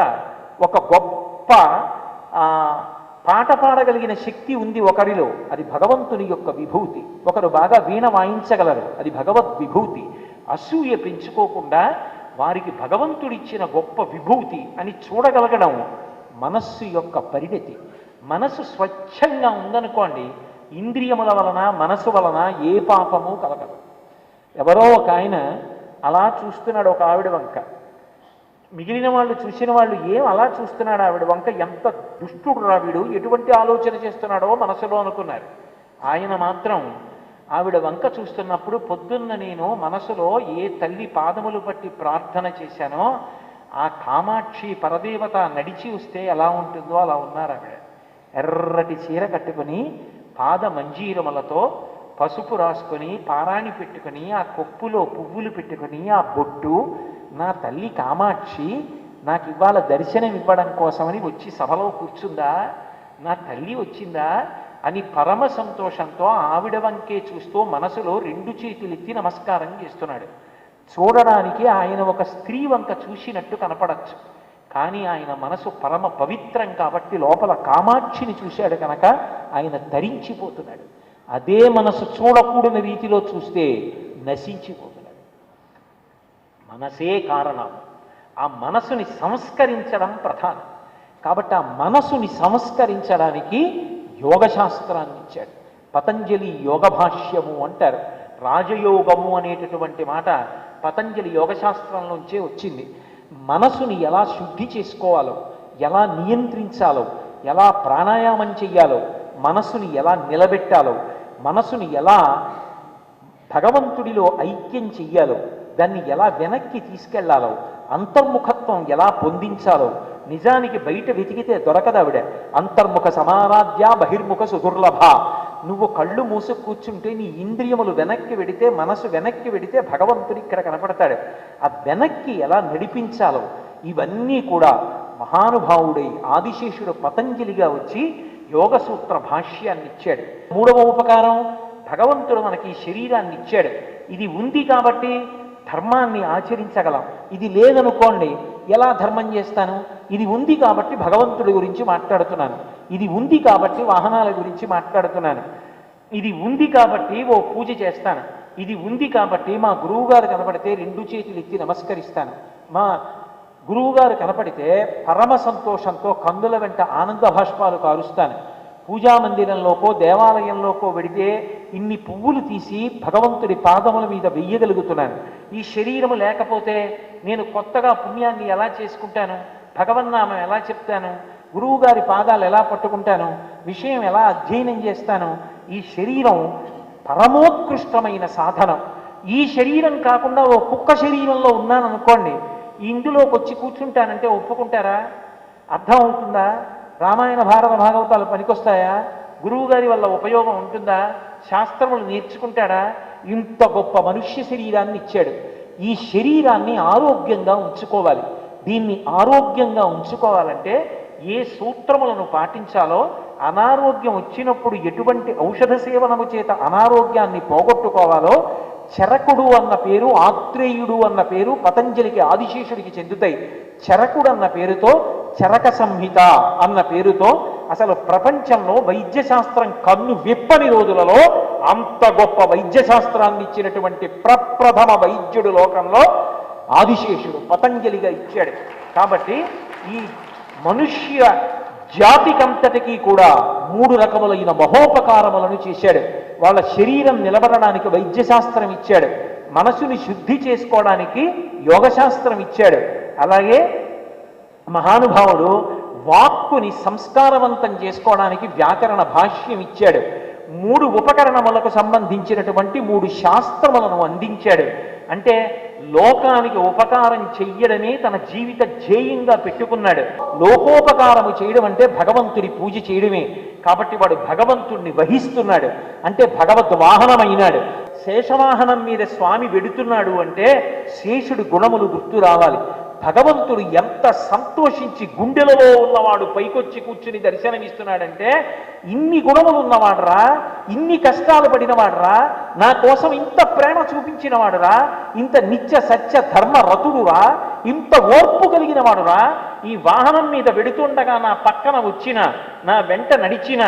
ఒక గొప్ప పాట పాడగలిగిన శక్తి ఉంది ఒకరిలో, అది భగవంతుని యొక్క విభూతి. ఒకరు బాగా వీణ వాయించగలరు, అది భగవద్ విభూతి. అసూయ పెంచుకోకుండా వారికి భగవంతుడిచ్చిన గొప్ప విభూతి అని చూడగలగడం మనస్సు యొక్క పరిణతి. మనసు స్వచ్ఛంగా ఉందనుకోండి, ఇంద్రియముల వలన మనసు వలన ఏ పాపము కలగదు. ఎవరో ఒక ఆయన అలా చూస్తున్నాడు ఒక ఆవిడ వంక. మిగిలిన వాళ్ళు చూసిన వాళ్ళు ఏం అలా చూస్తున్నాడు ఆవిడ వంక, ఎంత దుష్టుడు రా వీడు, ఎటువంటి ఆలోచన చేస్తున్నాడో మనసులో అనుకున్నారు. ఆయన మాత్రం ఆవిడ వంక చూస్తున్నప్పుడు, పొద్దున్న నేను మనసులో ఏ తల్లి పాదములు పట్టి ప్రార్థన చేశానో ఆ కామాక్షి పరదేవత నడిచి వస్తే ఎలా ఉంటుందో అలా ఉన్నారు ఆవిడ. ఎర్రటి చీర కట్టుకుని పాద మంజీరములతో పసుపు రాసుకొని పారాణి పెట్టుకుని ఆ కొప్పులో పువ్వులు పెట్టుకుని ఆ బొట్టు, నా తల్లి కామాక్షి నాకు ఇవాళ దర్శనం ఇవ్వడం కోసమని వచ్చి సభలో కూర్చుందా, నా తల్లి వచ్చిందా అని పరమ సంతోషంతో ఆవిడ వంకే చూస్తూ మనసులో 2 చేతులెత్తి నమస్కారం చేస్తున్నాడు. చూడడానికి ఆయన ఒక స్త్రీ వంక చూసినట్టు కనపడచ్చు, కానీ ఆయన మనసు పరమ పవిత్రం కాబట్టి లోపల కామాక్షిని చూశాడు కనుక ఆయన ధరించిపోతున్నాడు. అదే మనసు చూడకూడని రీతిలో చూస్తే నశించిపోతున్నాడు. మనసే కారణం. ఆ మనసుని సంస్కరించడం ప్రధానం. కాబట్టి ఆ మనసుని సంస్కరించడానికి యోగశాస్త్రాన్ని ఇచ్చాడు. పతంజలి యోగ భాష్యము అంటారు. రాజయోగము అనేటటువంటి మాట పతంజలి యోగశాస్త్రంలోంచే వచ్చింది. మనసుని ఎలా శుద్ధి చేసుకోవాలో, ఎలా నియంత్రించాలో, ఎలా ప్రాణాయామం చెయ్యాలో, మనసుని ఎలా నిలబెట్టాలో, మనసుని ఎలా భగవంతుడిలో ఐక్యం చెయ్యాలో, దాన్ని ఎలా వెనక్కి తీసుకెళ్లాలో, అంతర్ముఖత్వం ఎలా పొందించాలో, నిజానికి బయట వెతికితే దొరకదావిడ. అంతర్ముఖ సమారాధ్య బహిర్ముఖ సుదుర్లభ. నువ్వు కళ్ళు మూసు కూర్చుంటే నీ ఇంద్రియములు వెనక్కి వెడితే, మనసు వెనక్కి వెడితే భగవంతుడు ఇక్కడ కనపడతాడు. ఆ వెనక్కి ఎలా నడిపించాలో ఇవన్నీ కూడా మహానుభావుడై ఆదిశేషుడు పతంజలిగా వచ్చి యోగ సూత్ర భాష్యాన్ని ఇచ్చాడు. 3వ ఉపకారం, భగవంతుడు మనకి శరీరాన్ని ఇచ్చాడు. ఇది ఉంది కాబట్టి ధర్మాన్ని ఆచరించగలం. ఇది లేదనుకోండి ఎలా ధర్మం చేస్తాను? ఇది ఉంది కాబట్టి భగవంతుడి గురించి మాట్లాడుతున్నాను, ఇది ఉంది కాబట్టి వాహనాల గురించి మాట్లాడుతున్నాను, ఇది ఉంది కాబట్టి ఓ పూజ చేస్తాను, ఇది ఉంది కాబట్టి మా గురువుగారు కనపడితే 2 చేతులు ఎత్తి నమస్కరిస్తాను, మా గురువుగారు కనపడితే పరమ సంతోషంతో కందుల వెంట ఆనంద భాష్పాలు కారుస్తాను, పూజా మందిరంలోకో దేవాలయంలోకో వెడితే ఇన్ని పువ్వులు తీసి భగవంతుడి పాదముల మీద వెయ్యగలుగుతున్నాను. ఈ శరీరము లేకపోతే నేను కొత్తగా పుణ్యాన్ని ఎలా చేసుకుంటాను, భగవన్నామం ఎలా చెప్తాను, గురువుగారి పాదాలు ఎలా పట్టుకుంటాను, విషయం ఎలా అధ్యయనం చేస్తాను? ఈ శరీరం పరమోత్కృష్టమైన సాధనం. ఈ శరీరం కాకుండా ఓ కుక్క శరీరంలో ఉన్నాను అనుకోండి, ఇందులోకి వచ్చి కూర్చుంటానంటే ఒప్పుకుంటారా? అర్థం అవుతుందా? రామాయణ భారత భాగవతాలు పనికొస్తాయా? గురువుగారి వల్ల ఉపయోగం ఉంటుందా? శాస్త్రములు నేర్చుకుంటాడా? ఇంత గొప్ప మనుష్య శరీరాన్ని ఇచ్చాడు. ఈ శరీరాన్ని ఆరోగ్యంగా ఉంచుకోవాలి. దీన్ని ఆరోగ్యంగా ఉంచుకోవాలంటే ఏ సూత్రములను పాటించాలో, అనారోగ్యం వచ్చినప్పుడు ఎటువంటి ఔషధ సేవనము చేత అనారోగ్యాన్ని పోగొట్టుకోవాలో, చరకుడు అన్న పేరు, ఆత్రేయుడు అన్న పేరు పతంజలికి ఆదిశేషుడికి చెందుతాయి. చరకుడు అన్న పేరుతో చరక సంహిత అన్న పేరుతో అసలు ప్రపంచంలో వైద్యశాస్త్రం కన్ను విప్పని రోజులలో అంత గొప్ప వైద్యశాస్త్రాన్ని ఇచ్చినటువంటి ప్రప్రథమ వైద్యుడు లోకంలో ఆదిశేషుడు పతంజలిగా ఇచ్చాడు. కాబట్టి ఈ మనుష్య జాతికంతటికీ కూడా 3 రకములైన మహోపకారములను చేశాడు. వాళ్ళ శరీరం నిలబడడానికి వైద్యశాస్త్రం ఇచ్చాడు, మనసుని శుద్ధి చేసుకోవడానికి యోగశాస్త్రం ఇచ్చాడు, అలాగే మహానుభావుడు వాక్కుని సంస్కారవంతం చేసుకోవడానికి వ్యాకరణ భాష్యం ఇచ్చాడు. 3 ఉపకరణములకు సంబంధించినటువంటి 3 శాస్త్రములను అందించాడు. అంటే లోకానికి ఉపకారం చెయ్యడమే తన జీవిత ధ్యేయంగా పెట్టుకున్నాడు. లోకోపకారము చేయడం అంటే భగవంతుడి పూజ చేయడమే. కాబట్టి వాడు భగవంతుణ్ణి వహిస్తున్నాడు, అంటే భగవద్వాహనమైనాడు. శేషవాహనం మీద స్వామి వెడుతున్నాడు అంటే శేషుడి గుణములు గుర్తు రావాలి. భగవంతుడు ఎంత సంతోషించి గుండెలలో ఉన్నవాడు పైకొచ్చి కూర్చుని దర్శనమిస్తున్నాడంటే, ఇన్ని గుణములు ఉన్నవాడరా, ఇన్ని కష్టాలు పడినవాడరా, నా కోసం ఇంత ప్రేమ చూపించిన వాడురా, ఇంత నిత్య సత్య ధర్మ రతుడురా, ఇంత ఓర్పు కలిగిన వాడురా, ఈ వాహనం మీద వెడుతుండగా నా పక్కన వచ్చిన, నా వెంట నడిచిన,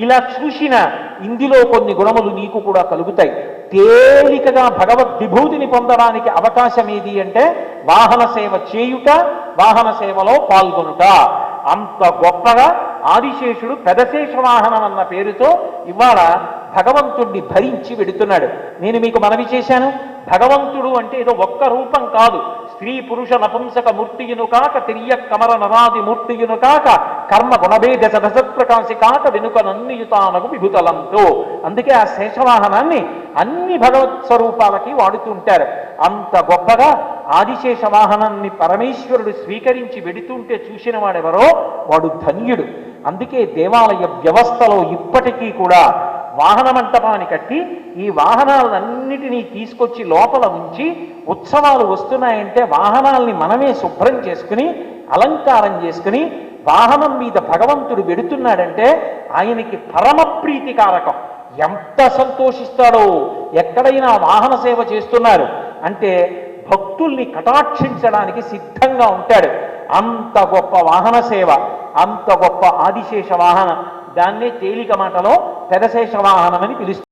ఇలా చూసిన, ఇందులో కొన్ని గుణములు నీకు కూడా కలుగుతాయి. తేలికగా భగవద్ విభూతిని పొందడానికి అవకాశం ఏది అంటే వాహన సేవ చేయుట, వాహన సేవలో పాల్గొనుట. అంత గొప్పగా ఆదిశేషుడు పెదశేష వాహనం అన్న పేరుతో ఇవాళ భగవంతుణ్ణి భరించి వెడుతున్నాడు. నేను మీకు మనవి చేశాను, భగవంతుడు అంటే ఏదో ఒక్క రూపం కాదు. స్త్రీ పురుష నపుంసక మూర్తియును కాక, తిర్య కమర నరాది మూర్తియును కాక, కర్మ గుణభేద సదసత్ప్రకాశి కాక, వెనుక నన్నియుతానకు విభుతలంతో. అందుకే ఆ శేషవాహనాన్ని అన్ని భగవత్ స్వరూపాలకి వాడుతూ ఉంటారు. అంత గొప్పగా ఆదిశేష వాహనాన్ని పరమేశ్వరుడు స్వీకరించి వెడుతుంటే చూసిన వాడెవరో వాడు ధన్యుడు. అందుకే దేవాలయ వ్యవస్థలో ఇప్పటికీ కూడా వాహన మంటపాన్ని కట్టి ఈ వాహనాలన్నిటినీ తీసుకొచ్చి లోపల ఉంచి ఉత్సవాలు వస్తున్నాయంటే వాహనాల్ని మనమే శుభ్రం చేసుకుని అలంకారం చేసుకుని వాహనం మీద భగవంతుడు వెడుతున్నాడంటే ఆయనకి పరమ ప్రీతికారకం. ఎంత సంతోషిస్తాడో. ఎక్కడైనా వాహన సేవ చేస్తున్నారు అంటే భక్తుల్ని కటాక్షించడానికి సిద్ధంగా ఉంటాడు. అంత గొప్ప వాహన సేవ, అంత గొప్ప ఆదిశేష వాహన, దాన్నే తేలిక మాటలో పెదశేష వాహనం అని పిలుస్తారు.